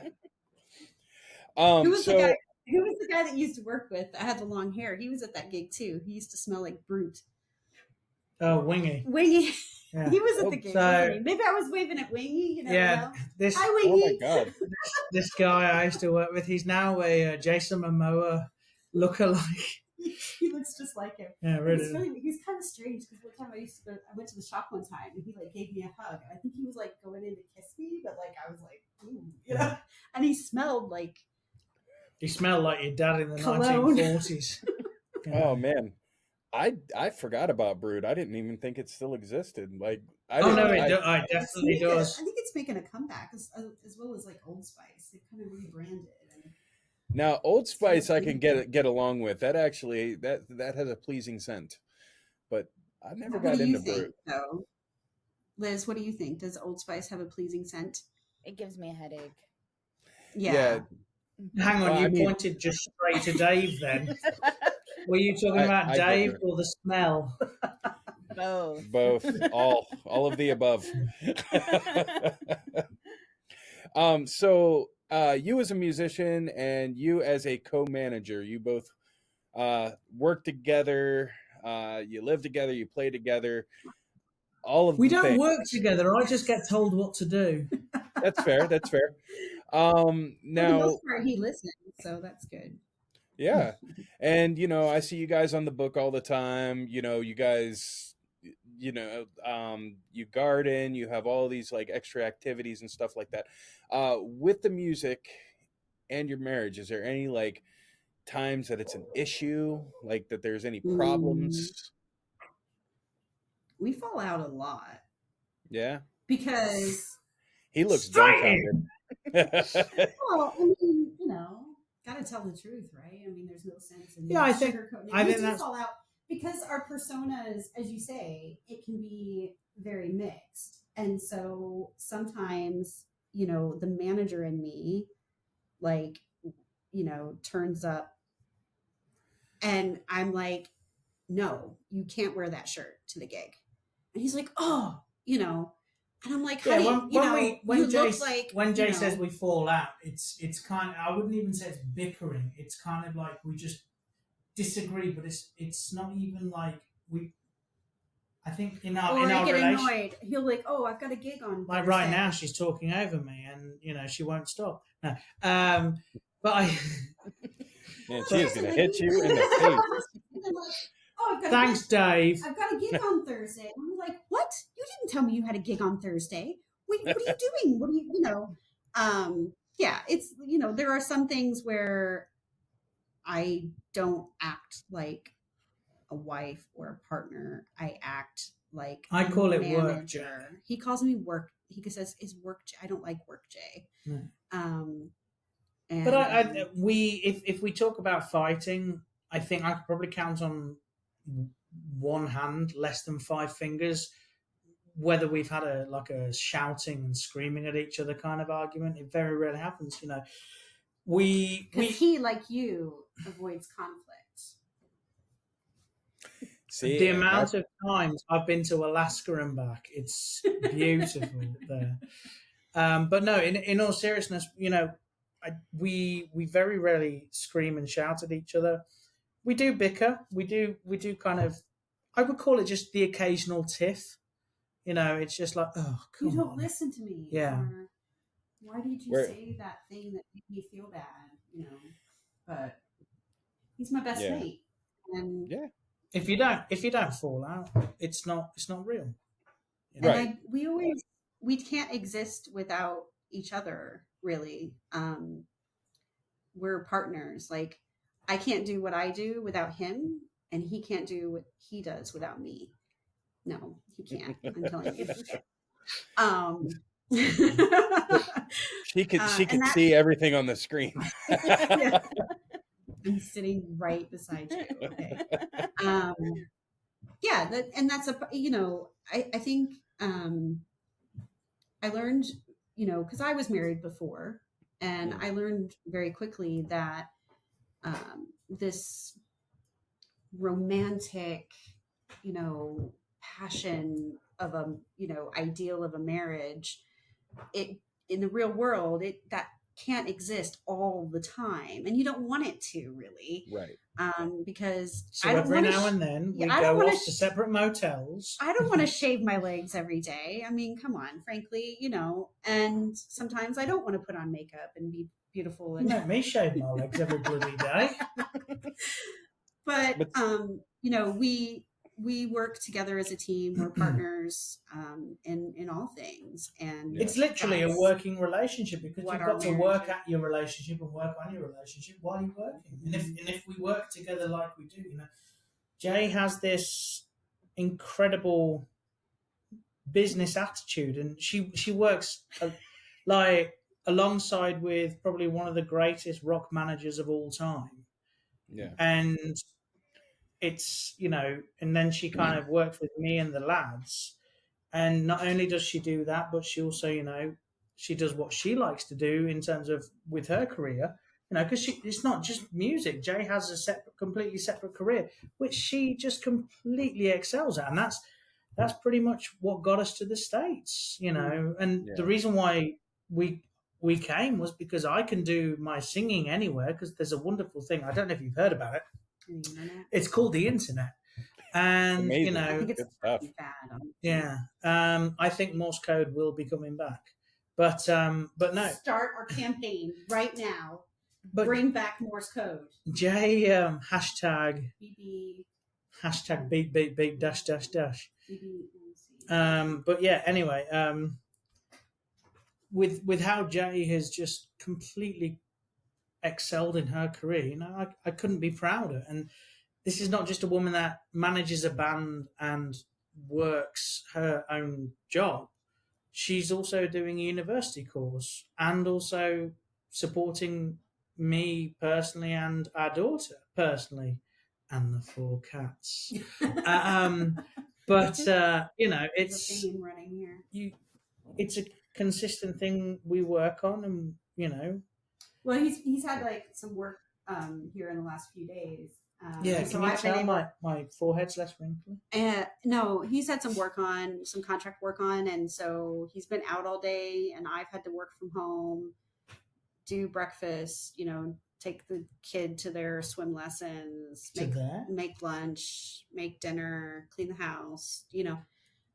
Who was the guy that you used to work with that had the long hair? He was at that gig too. He used to smell like Brute. Oh, Wingy. Yeah. He was at the gig. Maybe I was waving at Wingy. Hi, Wingy. Oh my God. This guy I used to work with, he's now a Jason Momoa lookalike. He looks just like him. Yeah, really. He's kind of strange because one time I went to the shop one time and he like gave me a hug. And I think he was like going in to kiss me, but like I was like, ooh, you know. And he smelled like your dad in the cologne. 1940s. Oh man, I forgot about Brood. I didn't even think it still existed. Like, It definitely does. I think it's making a comeback as well as like Old Spice. They kind of rebranded. Now, Old Spice, I can get along with. That actually that has a pleasing scent, but I never got into Brood. Though? Liz, what do you think? Does Old Spice have a pleasing scent? It gives me a headache. Yeah. Hang on, pointed just straight to Dave then. Were you talking about Dave or the smell? Both. All of the above. So you as a musician and you as a co-manager, you both work together, you live together, you play together. We don't work together. I just get told what to do. That's fair. Now, for the most part, he listens, so that's good. Yeah, and I see you guys on the book all the time. You guys, you garden, you have all these like extra activities and stuff like that. With the music and your marriage, is there any like times that it's an issue, like that there's any problems? We fall out a lot. Yeah, because he looks dumbfounded. Well, I mean, gotta tell the truth, right? I mean, there's no sense in sugarcoating. I think that's fall out because our personas, as you say, it can be very mixed, and so sometimes the manager in me, like, turns up, and I'm like, no, you can't wear that shirt to the gig, and he's like, oh, and I'm like, when Jay says we fall out, it's kind of, I wouldn't even say it's bickering. It's kind of like we just disagree, but it's not even like I think in our relation, annoyed. He'll like, oh, I've got a gig on. Like Thursday. Right now, she's talking over me, and she won't stop. No, but I. Man, she is gonna hit you in the face. Oh, thanks, Dave. I've got a gig on Thursday. And I'm like, what? You didn't tell me you had a gig on Thursday. What are you doing? What are you, yeah, it's, there are some things where I don't act like a wife or a partner. I act like I call it manager. Work Jay. He calls me work. He says, "Is work Jay?" I don't like work Jay. No. But if we talk about fighting, I think I could probably count on one hand, less than 5 fingers, whether we've had a shouting and screaming at each other kind of argument. It very rarely happens, Because he, like you, avoids conflict. See, the amount of times I've been to Alaska and back, it's beautiful there. But no, in all seriousness, we very rarely scream and shout at each other. We do bicker. We do kind of, I would call it just the occasional tiff. It's just like, oh, come on. You don't listen to me. Yeah. Or, why did you say that thing that made me feel bad? But he's my best mate. And yeah. If you don't fall out, it's not real. Right. We can't exist without each other, really. We're partners. Like, I can't do what I do without him, and he can't do what he does without me. No, he can't. I'm telling you. She could see everything on the screen. Yeah. I'm sitting right beside you. Okay. That's I think I learned, because I was married before, and I learned very quickly that this romantic, passion of a, ideal of a marriage, it in the real world, that can't exist all the time, and you don't want it to, really, right? Because so every now and then we go off to separate motels. I don't want to shave my legs every day. I mean, come on, frankly, and sometimes I don't want to put on makeup and be beautiful. And let me shave my legs every bloody day. but But you know, we work together as a team. We're partners in all things, and Yeah. It's literally a that's working relationship because what you've our got to marriage work is. at your relationship and work on your relationship while you're working. And if we work together like we do, you know, Jay has this incredible business attitude, and she works like alongside with probably one of the greatest rock managers of all time, yeah, and it's, you know, and then she kind of works with me and the lads, and not only does she do that, but she also, you know, she does what she likes to do in terms of with her career, you know, because it's not just music. Jay has a completely separate career which she just completely excels at, and that's pretty much what got us to the States, you know. And the yeah. reason why we we came was because I can do my singing anywhere, because there's a wonderful thing, I don't know if you've heard about it, The internet. it's called the internet. It's And you amazing. I know, think it's Good stuff. bad. yeah, I think Morse code will be coming back, but no, Start our campaign right now. but Bring back Morse code. Jay, hashtag BB, beep beep beep dash dash dash. BB, But yeah, anyway, with how Jay has just completely excelled in her career, you know, I couldn't be prouder. And this is not just a woman that manages a band and works her own job. She's also doing a university course and also supporting me personally and our daughter personally and the 4 cats. But you know, There's a it's theme running here. it's a consistent thing we work on, and you know. Well, he's had like some work here in the last few days. Yeah, so can you I've been tell able, my forehead's less wrinkly? no, he's had some contract work on, and so he's been out all day, and I've had to work from home, do breakfast, you know, take the kid to their swim lessons, make lunch, make dinner, clean the house, you know.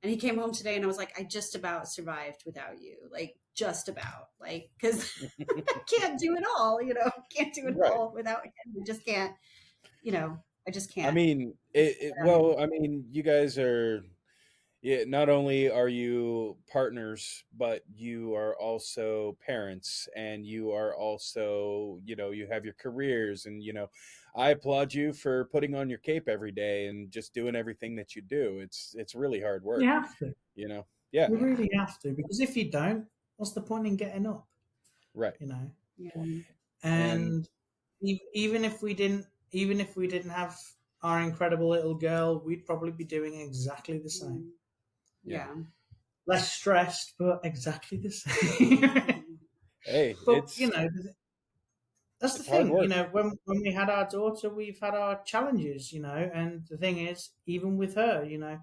And he came home today, and I was like, I just about survived without you, like just about, like, because I can't do it all, you know, can't do it Right. all without him. I just can't, you know, I just can't. I mean, well, I mean, you guys are, yeah, not only are you partners, but you are also parents, and you are also, you know, you have your careers, and, you know, I applaud you for putting on your cape every day and just doing everything that you do. It's really hard work, You have to. you know. Yeah, You really have to, because if you don't, what's the point in getting up? right. You know. Yeah. And And even if we didn't have our incredible little girl, we'd probably be doing exactly the same. Yeah. Less stressed, but exactly the same. hey, But you know, that's the it's hard thing. You work. know, when we had our daughter, we've had our challenges. You know, and the thing is, even with her, you know,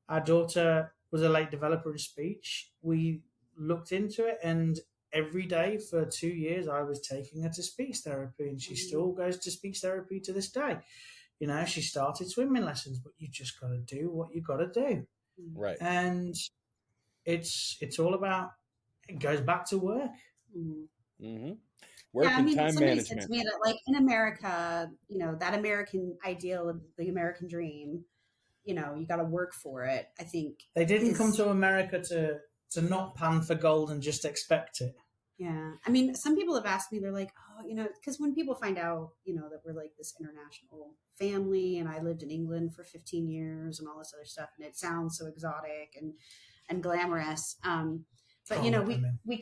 our daughter was a late developer in speech. We looked into it, and every day for 2 years, I was taking her to speech therapy, and she still goes to speech therapy to this day. You know, she started swimming lessons, but you just got to do what you got to do, Right. and it's all about. It goes back to work. Mm-hmm. Work Yeah, I and mean, time somebody said management. to me that, like, in America, you know, that American ideal of the American dream, you know, you got to work for it. I think They didn't come to America to not pan for gold and just expect it. Yeah. I mean, some people have asked me, they're like, oh, you know, because when people find out, you know, that we're like this international family, and I lived in England for 15 years and all this other stuff, and it sounds so exotic and glamorous. But you know, we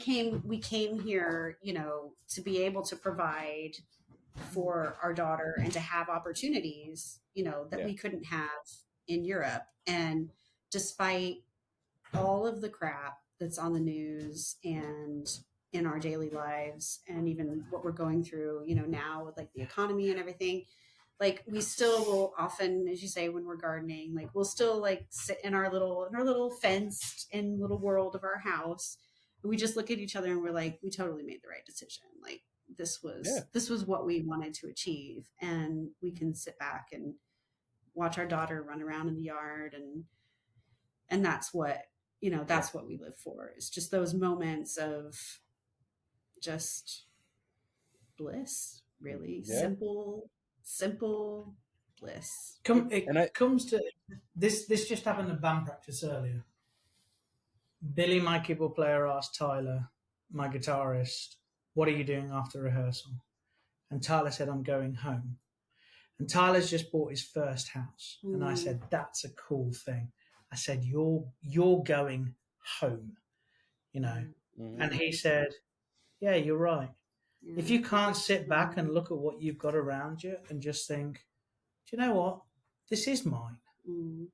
came here, you know, to be able to provide for our daughter and to have opportunities, you know, that we couldn't have in Europe. And despite all of the crap that's on the news and in our daily lives, and even what we're going through, you know, now with like the economy and everything, like we still will often, as you say, when we're gardening, like we'll still like sit in our little fenced in little world of our house, and we just look at each other and we're like, we totally made the right decision. Like this was what we wanted to achieve, and we can sit back and watch our daughter run around in the yard, and that's what, you know, that's what we live for. It's just those moments of just bliss, really simple bliss. It comes to this. This just happened at band practice earlier. Billy, my keyboard player, asked Tyler, my guitarist, "What are you doing after rehearsal?" And Tyler said, "I'm going home." And Tyler's just bought his first house, and I said, "That's a cool thing." I said, "You're going home," you know. And he said, "Yeah, you're right. Yeah. If you can't sit back and look at what you've got around you and just think, do you know what? This is mine." You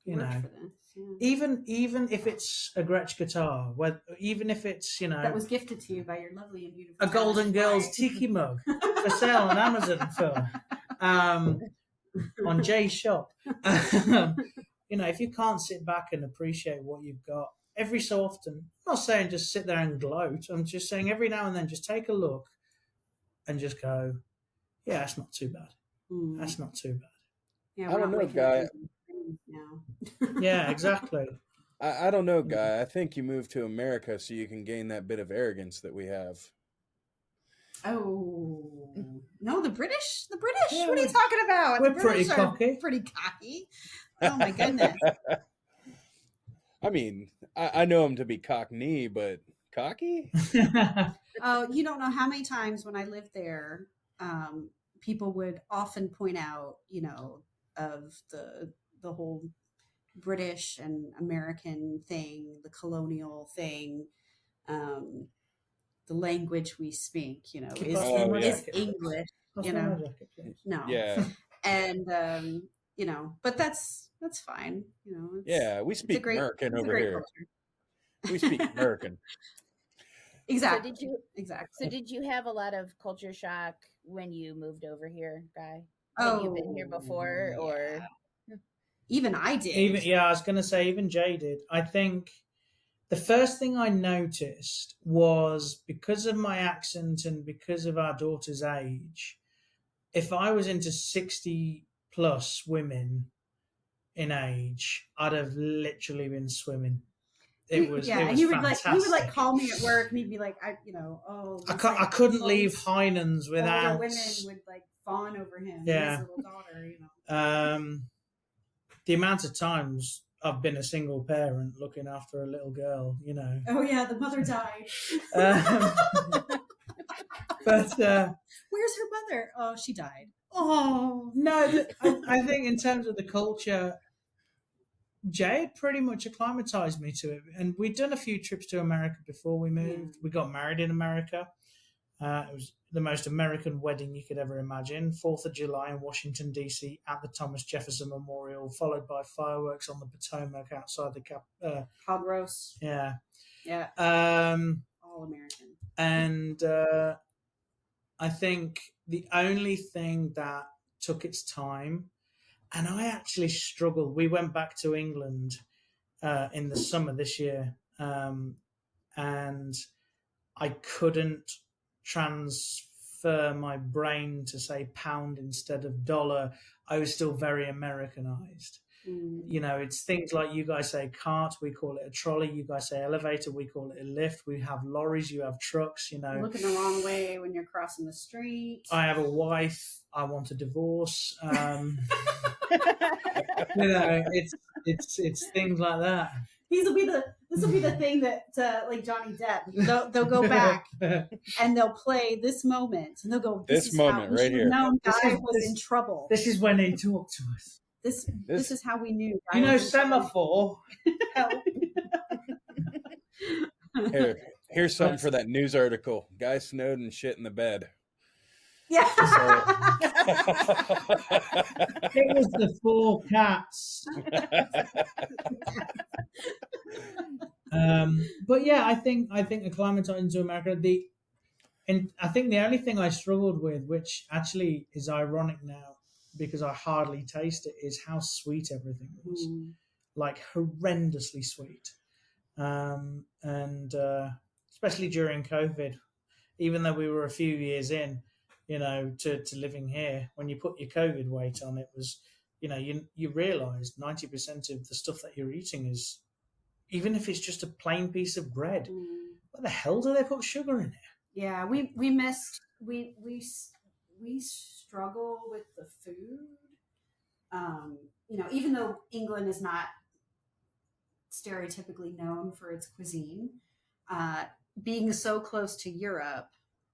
Worked know, for this, yeah. even if it's a Gretsch guitar, even if it's, you know, that was gifted to you by your lovely and beautiful a Golden Girls tiki mug for sale on Amazon, Phil, on Jay's shop. You know, if you can't sit back and appreciate what you've got every so often, I'm not saying just sit there and gloat. I'm just saying every now and then just take a look and just go, yeah, that's not too bad. That's not too bad. Yeah, I don't know, Guy. Now. Yeah, exactly. I don't know, Guy. I think you moved to America so you can gain that bit of arrogance that we have. Oh no, the British. Yeah, What are you talking about? We're The British pretty cocky. Pretty cocky. Oh my goodness. I mean, I know him to be cockney, but cocky? Oh, you don't know how many times when I lived there, people would often point out, you know, of the whole British and American thing, the colonial thing, the language we speak, you know, is English, you know. No. Yeah. And you know, but that's fine, you know. Yeah, we speak American over here. Culture. We speak American. Exactly. So did you have a lot of culture shock when you moved over here, Guy? Oh, you've been here before, or even I did. I was going to say even Jay did. I think the first thing I noticed was because of my accent and because of our daughter's age, if I was into 60 plus women in age, I'd have literally been swimming. It was he would fantastic. like call me at work and he'd be like, I couldn't leave Heinen's without. Older women would like fawn over him, yeah. his little daughter, you know. The amount of times I've been a single parent looking after a little girl, you know. Oh yeah, the mother died. But where's her mother? Oh, she died. Oh no, I think in terms of the culture, Jay had pretty much acclimatized me to it, and we'd done a few trips to America before we moved. We got married in America. It was the most American wedding you could ever imagine. 4th of July in Washington, D.C. at the Thomas Jefferson Memorial, followed by fireworks on the Potomac outside the hog roast. Yeah. Yeah. All American. And I think the only thing that took its time, and I actually struggled. We went back to England in the summer this year, and I couldn't transfer my brain to say pound instead of dollar. I was still very Americanized. You know, it's things like you guys say cart, we call it a trolley. You guys say elevator, we call it a lift. We have lorries, you have trucks, you know. Looking the wrong way when you're crossing the street. I have a wife, I want a divorce. You know, it's things like that. This will be the thing that like Johnny Depp, they'll go back and they'll play this moment and they'll go, this moment right here. No, Guy was in trouble. This is when he talked to us. This is how we knew. Guy, you know, semaphore. Here's something for that news article. Guy Snowdon shit in the bed. Yeah. It was the 4 cats. But yeah, I think acclimatizing to America. And I think the only thing I struggled with, which actually is ironic now because I hardly taste it, is how sweet everything was. Like horrendously sweet. And especially during COVID, even though we were a few years in, you know, to living here, when you put your COVID weight on, it was, you know, you realize 90% of the stuff that you're eating is, even if it's just a plain piece of bread, what the hell do they put sugar in it? Yeah, we struggle with the food. Even though England is not stereotypically known for its cuisine, being so close to Europe,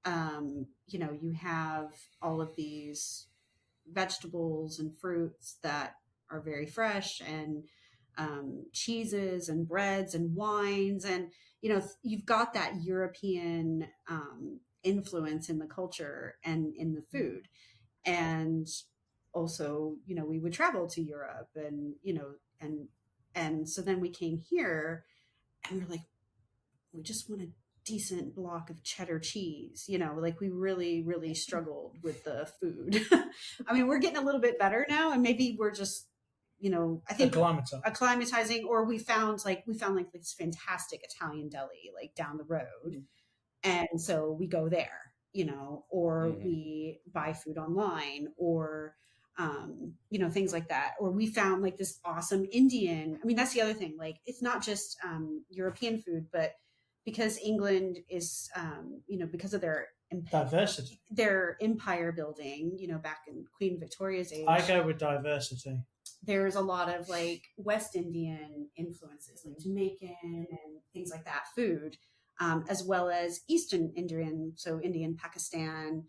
you have all of these vegetables and fruits that are very fresh, and cheeses and breads and wines, and you've got that European influence in the culture and in the food. And also, we would travel to Europe, and and so then we came here, and we're like, we just want a decent block of cheddar cheese. We really, really struggled with the food. I mean, we're getting a little bit better now, and maybe we're just, I think acclimatizing, or we found this fantastic Italian deli like down the road. And so we go there, or we buy food online, or things like that. Or we found like this awesome Indian. I mean, that's the other thing. Like, it's not just European food, but because England is, because of their diversity, their empire building, back in Queen Victoria's age. I go with diversity. There's a lot of like West Indian influences, like Jamaican and things like that, food, as well as Eastern Indian, so Indian, Pakistan,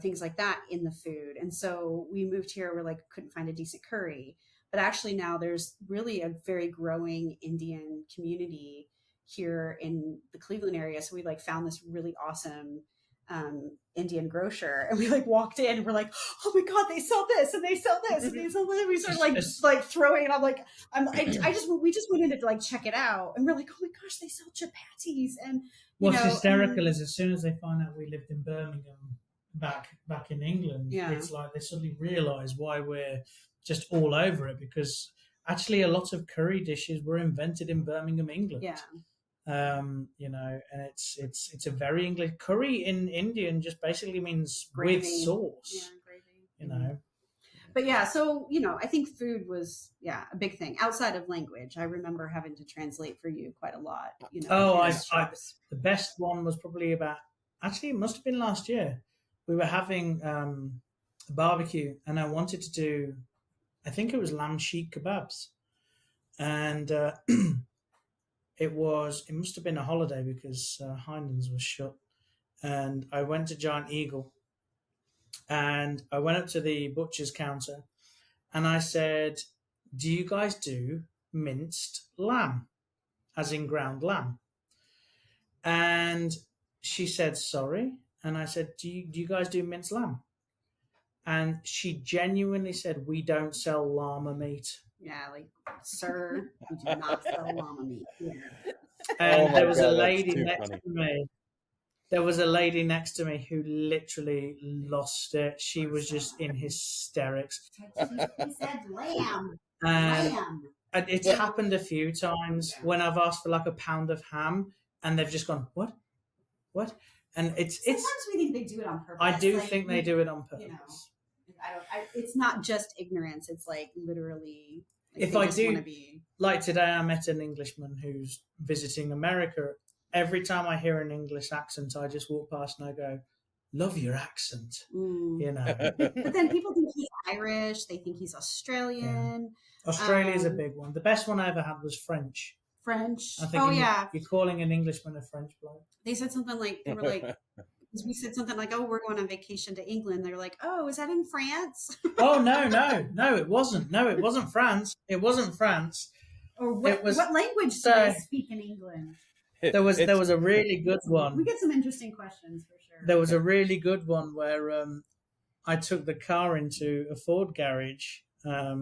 things like that in the food. And so we moved here, we're like, couldn't find a decent curry. But actually now there's really a very growing Indian community here in the Cleveland area. So we like found this really awesome Indian grocer, and we like walked in and we're like, oh my God, they sell this and they sell this and they sell this. We started like throwing it. I'm like, we just went in to like check it out, and we're like, oh my gosh, they sell chapatis. And what's hysterical is as soon as they find out we lived in Birmingham back in England, it's like they suddenly realise why we're just all over it, because actually a lot of curry dishes were invented in Birmingham, England. And it's a very English. Curry in Indian just basically means gravy with sauce. Gravy. But so I think food was a big thing outside of language. I remember having to translate for you quite a lot. The best one was probably it must have been last year. We were having a barbecue, and I wanted to do, I think it was lamb sheik kebabs, and it must have been a holiday because Heinen's was shut. And I went to Giant Eagle, and I went up to the butcher's counter, and I said, do you guys do minced lamb, as in ground lamb? And she said, sorry. And I said, do you guys do minced lamb? And she genuinely said, we don't sell llama meat. Yeah, like, sir, we do not sell llama meat here. And there was a lady next to me. There was a lady next to me who literally lost it. She was just in hysterics. He said lamb. Lamb. And it's happened a few times when I've asked for like a pound of ham, and they've just gone, what? And sometimes we think they do it on purpose. I do think they do it on purpose. It's not just ignorance. It's like literally. Like, if I do, like today, I met an Englishman who's visiting America. Every time I hear an English accent, I just walk past and I go, love your accent. But then people think he's Irish. They think he's Australian. Australia is a big one. The best one I ever had was French. I think you're calling an Englishman a French bloke. They said something like, we said something like, oh, we're going on vacation to England. They're like, oh, is that in France? Oh, no, it wasn't. No, it wasn't France. It wasn't France. Or what language do they speak in England? There was a really good one. We get some interesting questions for sure. There was a really good one where I took the car into a Ford garage. I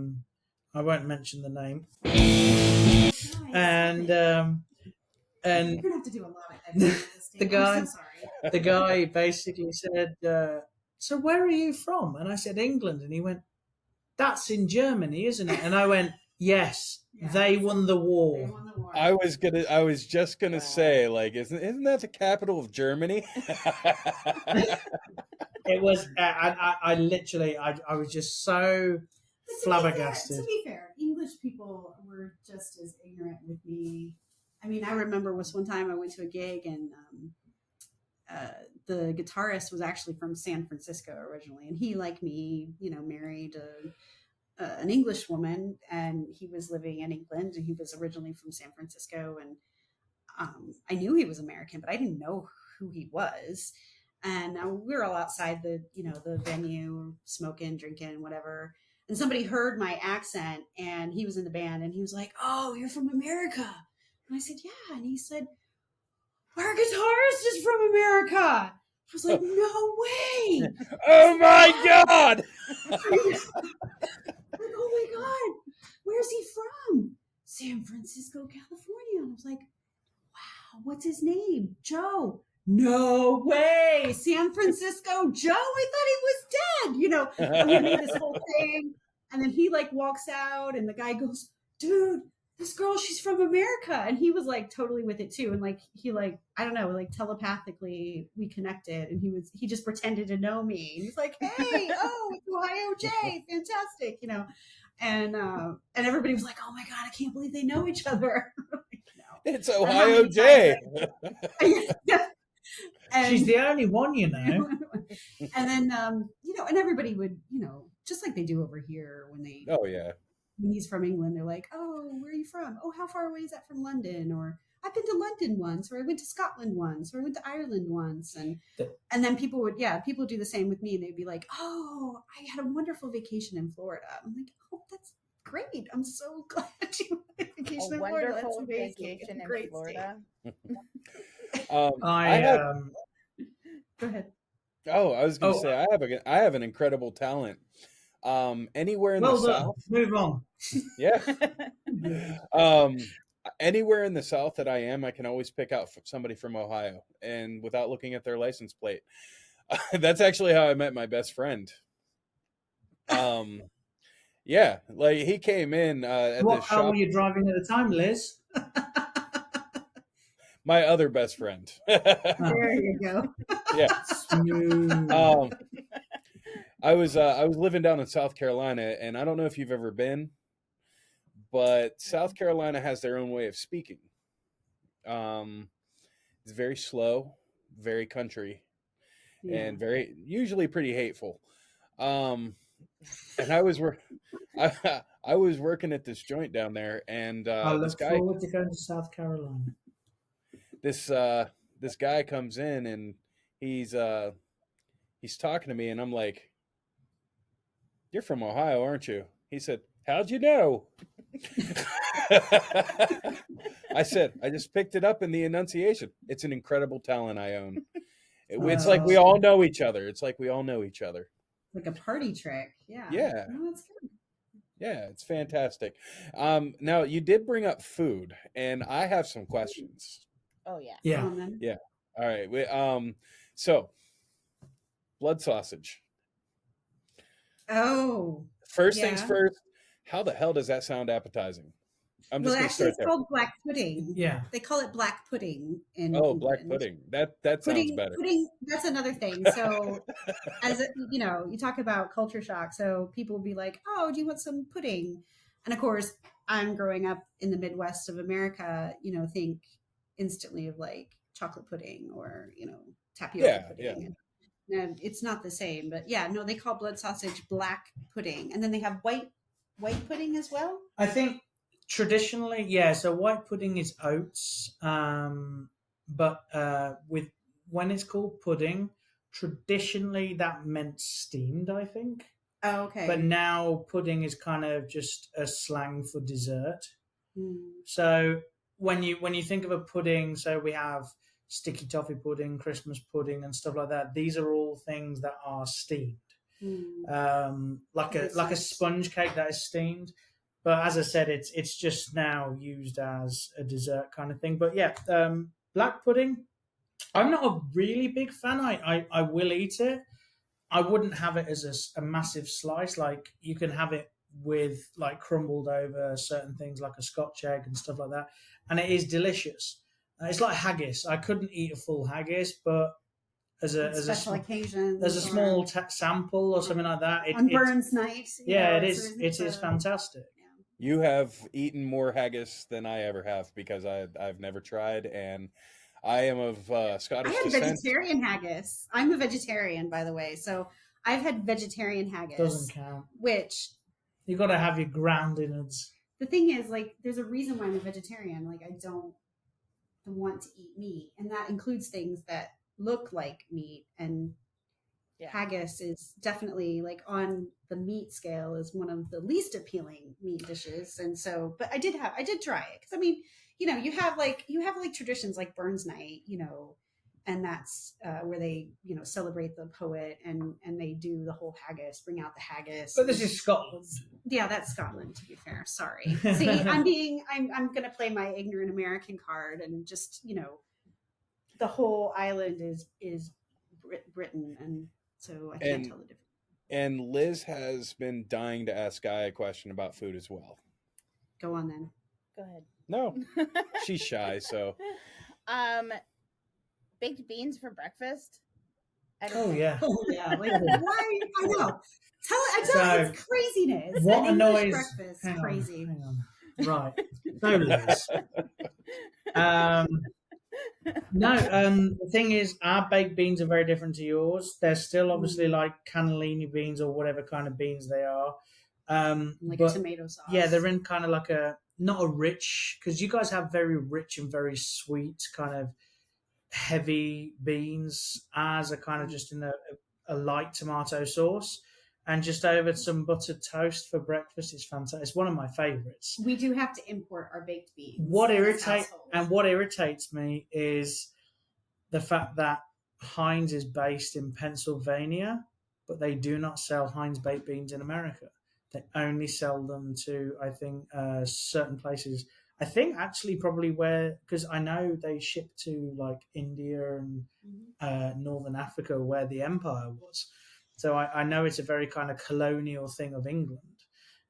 won't mention the name. Nice. And you're gonna have to do a lot of editing. The guy basically said, so where are you from? And I said, England. And he went, that's in Germany, isn't it? And I went, yes, they won the war. I was just gonna say, like, isn't that the capital of Germany? It was. I literally, I was just so flabbergasted. To be fair, English people were just as ignorant with me. I mean, I remember one time I went to a gig, and the guitarist was actually from San Francisco originally, and he, like me, married an English woman, and he was living in England, and he was originally from San Francisco, and I knew he was American, but I didn't know who he was. And we were all outside the venue, smoking, drinking, whatever. And somebody heard my accent, and he was in the band, and he was like, "Oh, you're from America." And I said, "Yeah." And he said, "Our guitarist is from America." I was like, "No way." Oh my God. Like, oh my God, where's he from? San Francisco, California. And I was like, wow, what's his name? Joe. No way. San Francisco Joe. I thought he was dead, and we made this whole thing. And then he like walks out, and the guy goes, "Dude, this girl, she's from America." And he was like totally with it too. And like, he like, I don't know, like telepathically we connected, and he just pretended to know me. He's like, "Hey, oh, it's Ohio Jay. Fantastic." And everybody was like, "Oh my God, I can't believe they know each other." It's Ohio Jay. And, She's the only one, and then and everybody would, just like they do over here when Oh yeah. when he's from England, they're like, "Oh, where are you from? Oh, how far away is that from London?" Or, "I've been to London once," or, "I went to Scotland once," or, "I went to Ireland once." And then people would do the same with me. They'd be like, "Oh, I had a wonderful vacation in Florida." I'm like, "Oh, that's great. I'm so glad you had a vacation in Florida. That's Wonderful amazing. vacation It's a in great Florida. Go ahead. Oh, I was going to say I have an incredible talent. Anywhere in the South. Move on. Yeah. Anywhere in the South that I am, I can always pick out somebody from Ohio, and without looking at their license plate. That's actually how I met my best friend. Yeah, like he came in at What this car shop. were you driving at the time, Liz? My other best friend. There you go. Yeah. Smooth. I was living down in South Carolina, and I don't know if you've ever been, but South Carolina has their own way of speaking. It's very slow, very country, and very usually pretty hateful. And I was I was working at this joint down there, and I this look guy forward to going to South Carolina. this guy comes in, and he's talking to me, and I'm like, "You're from Ohio, aren't you?" He said, "How'd you know?" I said, "I just picked it up in the enunciation. It's an incredible talent I own." It's like we all know each other. It's like we all know each other. Like a party trick. Yeah. Yeah. No, that's good. Yeah, it's fantastic. Now you did bring up food, and I have some questions. Oh yeah. Yeah. Come on, then. Yeah. All right. So blood sausage. Oh. First things Yeah. first, how the hell does that sound appetizing? I'm just Well, gonna actually, start it's there. called black pudding. Yeah. They call it black pudding in Oh, black England. pudding. That sounds better. Pudding, that's another thing. So, you talk about culture shock. So people will be like, "Oh, do you want some pudding?" And of course, I'm growing up in the Midwest of America, think instantly of like chocolate pudding or, tapioca pudding. Yeah. And it's not the same, but yeah, no, they call blood sausage black pudding. And then they have white pudding as well. I think traditionally, yeah. So white pudding is oats, but when it's called pudding, traditionally that meant steamed, I think. Oh, okay. But now pudding is kind of just a slang for dessert. Mm. So when you think of a pudding, so we have sticky toffee pudding, Christmas pudding, and stuff like that. These are all things that are steamed, like a sponge cake that is steamed. But as I said, it's just now used as a dessert kind of thing. But yeah, black pudding, I'm not a really big fan. I will eat it. I wouldn't have it as a massive slice. Like you can have it with like crumbled over certain things like a Scotch egg and stuff like that. And it is delicious. It's like haggis. I couldn't eat a full haggis, but as a occasion, there's a small sample or something like that. On Burns night. It is fantastic. You have eaten more haggis than I ever have because I've never tried, and I am of Scottish descent. I had vegetarian haggis. I'm a vegetarian, by the way, so I've had vegetarian haggis. Doesn't count. Which You got to have your ground innards. The thing is, like, there's a reason why I'm a vegetarian. Like, I don't want to eat meat, and that includes things that look like meat. And haggis is definitely, like, on the meat scale, is one of the least appealing meat dishes. And so, but I did try it, because I mean, you know, you have like traditions like Burns Night, you know, and that's where they, you know, celebrate the poet, and they do the whole haggis, bring out the haggis. But this is Scotland. Yeah, that's Scotland, to be fair. Sorry. See, I'm going to play my ignorant American card, and just, you know, the whole island is Britain, and so I can't tell the difference. And Liz has been dying to ask Guy a question about food as well. Go on then. Go ahead. No, she's shy, so. Baked beans for breakfast? Oh, yeah. Oh, yeah. Like, why? I know. I tell you, it's craziness. What annoys... breakfast, crazy. Hang on. Right. So, Liz. The thing is, our baked beans are very different to yours. They're still obviously like cannellini beans or whatever kind of beans they are. Like a tomato sauce. Yeah, they're in kind of like not a rich, because you guys have very rich and very sweet kind of heavy beans. Ours are kind of just in a light tomato sauce, and just over some buttered toast for breakfast is fantastic. It's one of my favorites. We do have to import our baked beans. What irritates me is the fact that Heinz is based in Pennsylvania, but they do not sell Heinz baked beans in America. They only sell them to, I think, certain places. I think actually probably because I know they ship to like India and Northern Africa, where the empire was. So I know it's a very kind of colonial thing of England.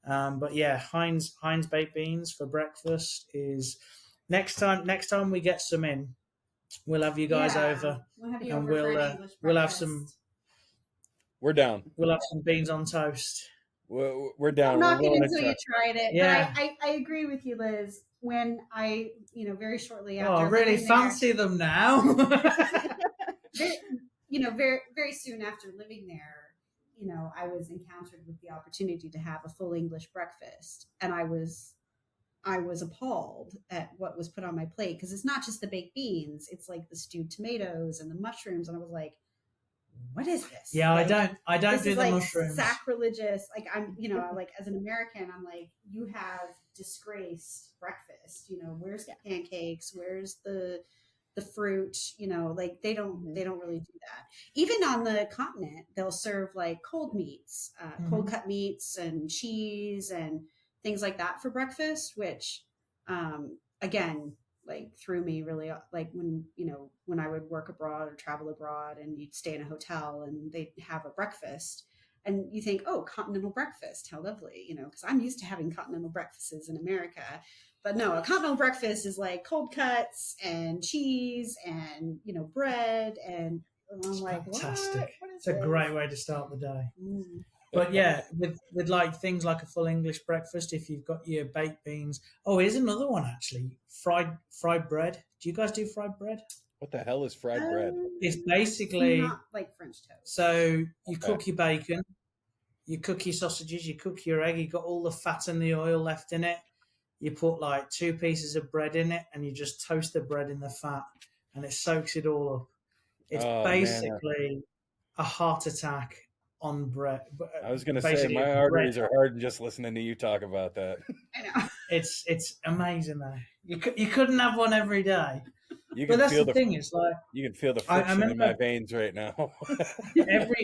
But yeah, Heinz baked beans for breakfast is next time we get some in, we'll have you guys over. We'll have you and over for an English we'll have breakfast. some. We're down. We'll have some beans on toast. We're down. I'm not going until you tried it. Yeah. But I agree with you, Liz. When I, you know, very shortly after. Oh, I really fancy them now. very, very soon after living there, you know, I was encountered with the opportunity to have a full English breakfast, and I was appalled at what was put on my plate, because it's not just the baked beans; it's like the stewed tomatoes and the mushrooms, and I was like, what is this? Yeah, like, I don't this do is the like mushrooms. Sacrilegious. Like, I'm, you know, like as an American, I'm like, you have disgraced breakfast. You know, where's the pancakes? Where's the fruit? You know, like they don't really do that. Even on the continent, they'll serve like cold meats, cold cut meats and cheese and things like that for breakfast, which again, like threw me really, like when I would work abroad or travel abroad, and you'd stay in a hotel and they'd have a breakfast, and you think, oh, continental breakfast, how lovely, you know, because I'm used to having continental breakfasts in America. But no, a continental breakfast is like cold cuts and cheese and, you know, bread. And I'm like, fantastic. What is it's a this? great way to start the day. Mm. But yeah, with like things like a full English breakfast, if you've got your baked beans. Oh, here's another one actually. Fried bread. Do you guys do fried bread? What the hell is fried bread? It's basically not like French toast. So you cook your bacon, you cook your sausages, you cook your egg, you got all the fat and the oil left in it. You put like 2 pieces of bread in it, and you just toast the bread in the fat, and it soaks it all up. It's basically a heart attack on bread. I was going to say, my arteries are hard just listening to you talk about that. I know. It's amazing though. You couldn't have one every day. But that's the thing. Is like you can feel the friction in my veins right now.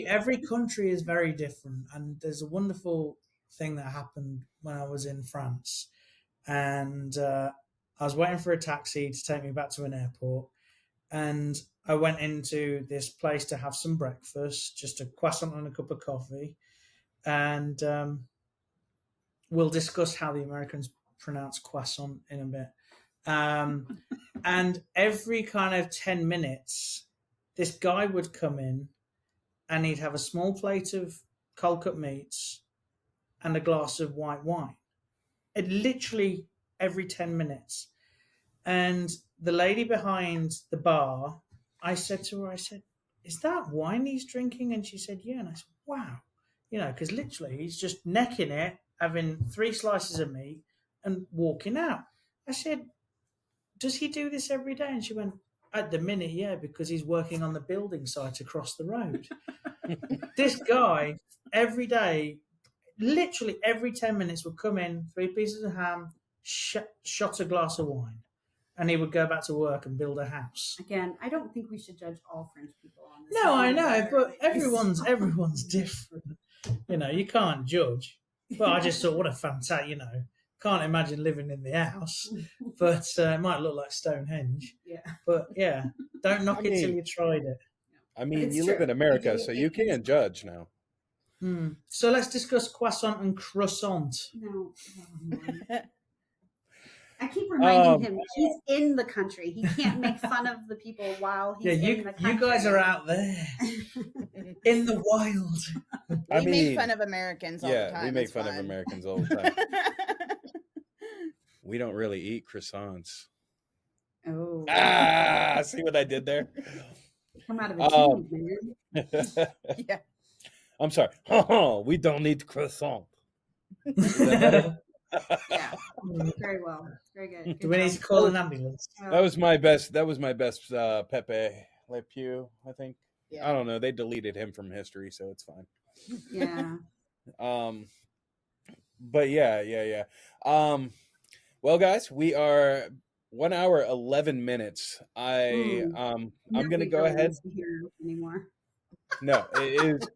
every country is very different, and there's a wonderful thing that happened when I was in France, and I was waiting for a taxi to take me back to an airport, and I went into this place to have some breakfast, just a croissant and a cup of coffee, and we'll discuss how the Americans pronounce croissant in a bit. And every kind of 10 minutes, this guy would come in, and he'd have a small plate of cold cut meats and a glass of white wine. It literally every 10 minutes. And the lady behind the bar, I said to her, is that wine he's drinking? And she said, yeah. And I said, wow. You know, because literally he's just necking it having 3 slices of meat and walking out. I said, does he do this every day? And she went, at the minute, yeah, because he's working on the building site across the road. This guy, every day, literally every 10 minutes would come in, 3 pieces of ham, shot a glass of wine, and he would go back to work and build a house. Again, I don't think we should judge all French people on this. No, I know, but everyone's different. You can't judge. But I just thought, what a fantastic, can't imagine living in the house, but it might look like Stonehenge. Yeah. But yeah, don't knock it till you tried it. I mean, It's you true. live in America, so you can judge now. So let's discuss croissant and croissant. No. I keep reminding him he's in the country. He can't make fun of the people while he's in the country. You guys are out there in the wild. We make fun of Americans all the time. Yeah, we make fun of Americans all the time. We don't really eat croissants. Oh. See what I did there? Come out of a tube, man. Yeah. I'm sorry. We don't need croissant. Yeah. Very well. Very good. Do we need to call an ambulance? That was my best. Pepe Le Pew, I think. Yeah. I don't know. They deleted him from history, so it's fine. Yeah. But yeah. Well, guys, we are 1 hour 11 minutes. I'm gonna go ahead. Anymore. No, it is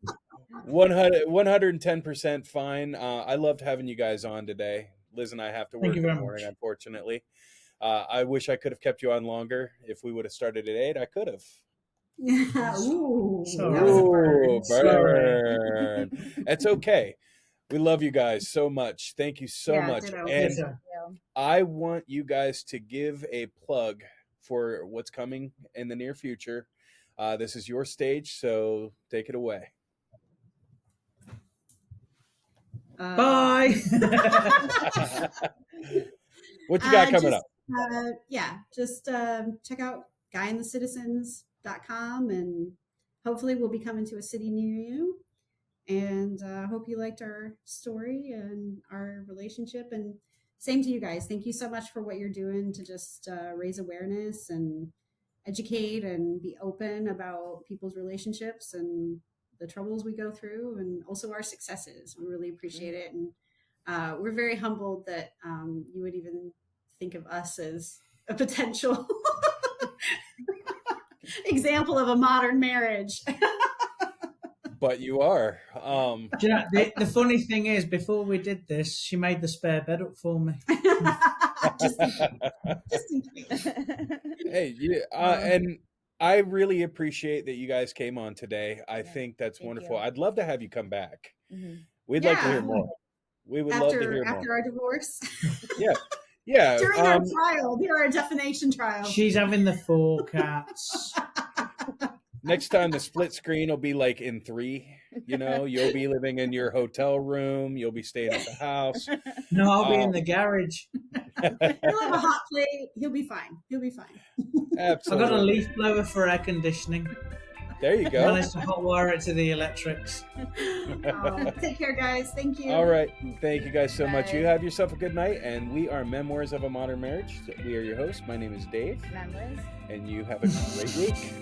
110% fine. I loved having you guys on today. Liz and I have to work in the morning, unfortunately. I wish I could have kept you on longer. If we would have started at 8, I could have. Yeah. Ooh. Ooh, burn. It's okay. We love you guys so much. Thank you so much. And I want you guys to give a plug for what's coming in the near future. This is your stage, so take it away. Bye. What you got coming up? Just check out guyandthecitizens.com, and hopefully we'll be coming to a city near you. And hope you liked our story and our relationship. And same to you guys. Thank you so much for what you're doing to just raise awareness and educate and be open about people's relationships and the troubles we go through, and also our successes. We really appreciate it. And we're very humbled that you would even think of us as a potential example of a modern marriage. But you are. Do you know, the funny thing is, before we did this, she made the spare bed up for me. just in case. Hey, and I really appreciate that you guys came on today. I think that's wonderful. I'd love to have you come back. Mm-hmm. We'd like to hear more. We would love to hear more. After our divorce. Yeah. During our trial, during our defamation trial. She's having the 4 cats. Next time the split screen will be like in 3. You'll be living in your hotel room. You'll be staying at the house. No, I'll be in the garage. He'll have a hot plate. He'll be fine. Absolutely. I've got a leaf blower for air conditioning. There you go. Managed to hotwire it to the electrics. Take care, guys. Thank you. All right. Thank you guys so much. You have yourself a good night. And we are Memoirs of a Modern Marriage. We are your hosts. My name is Dave. And I'm Liz. And you have a great week.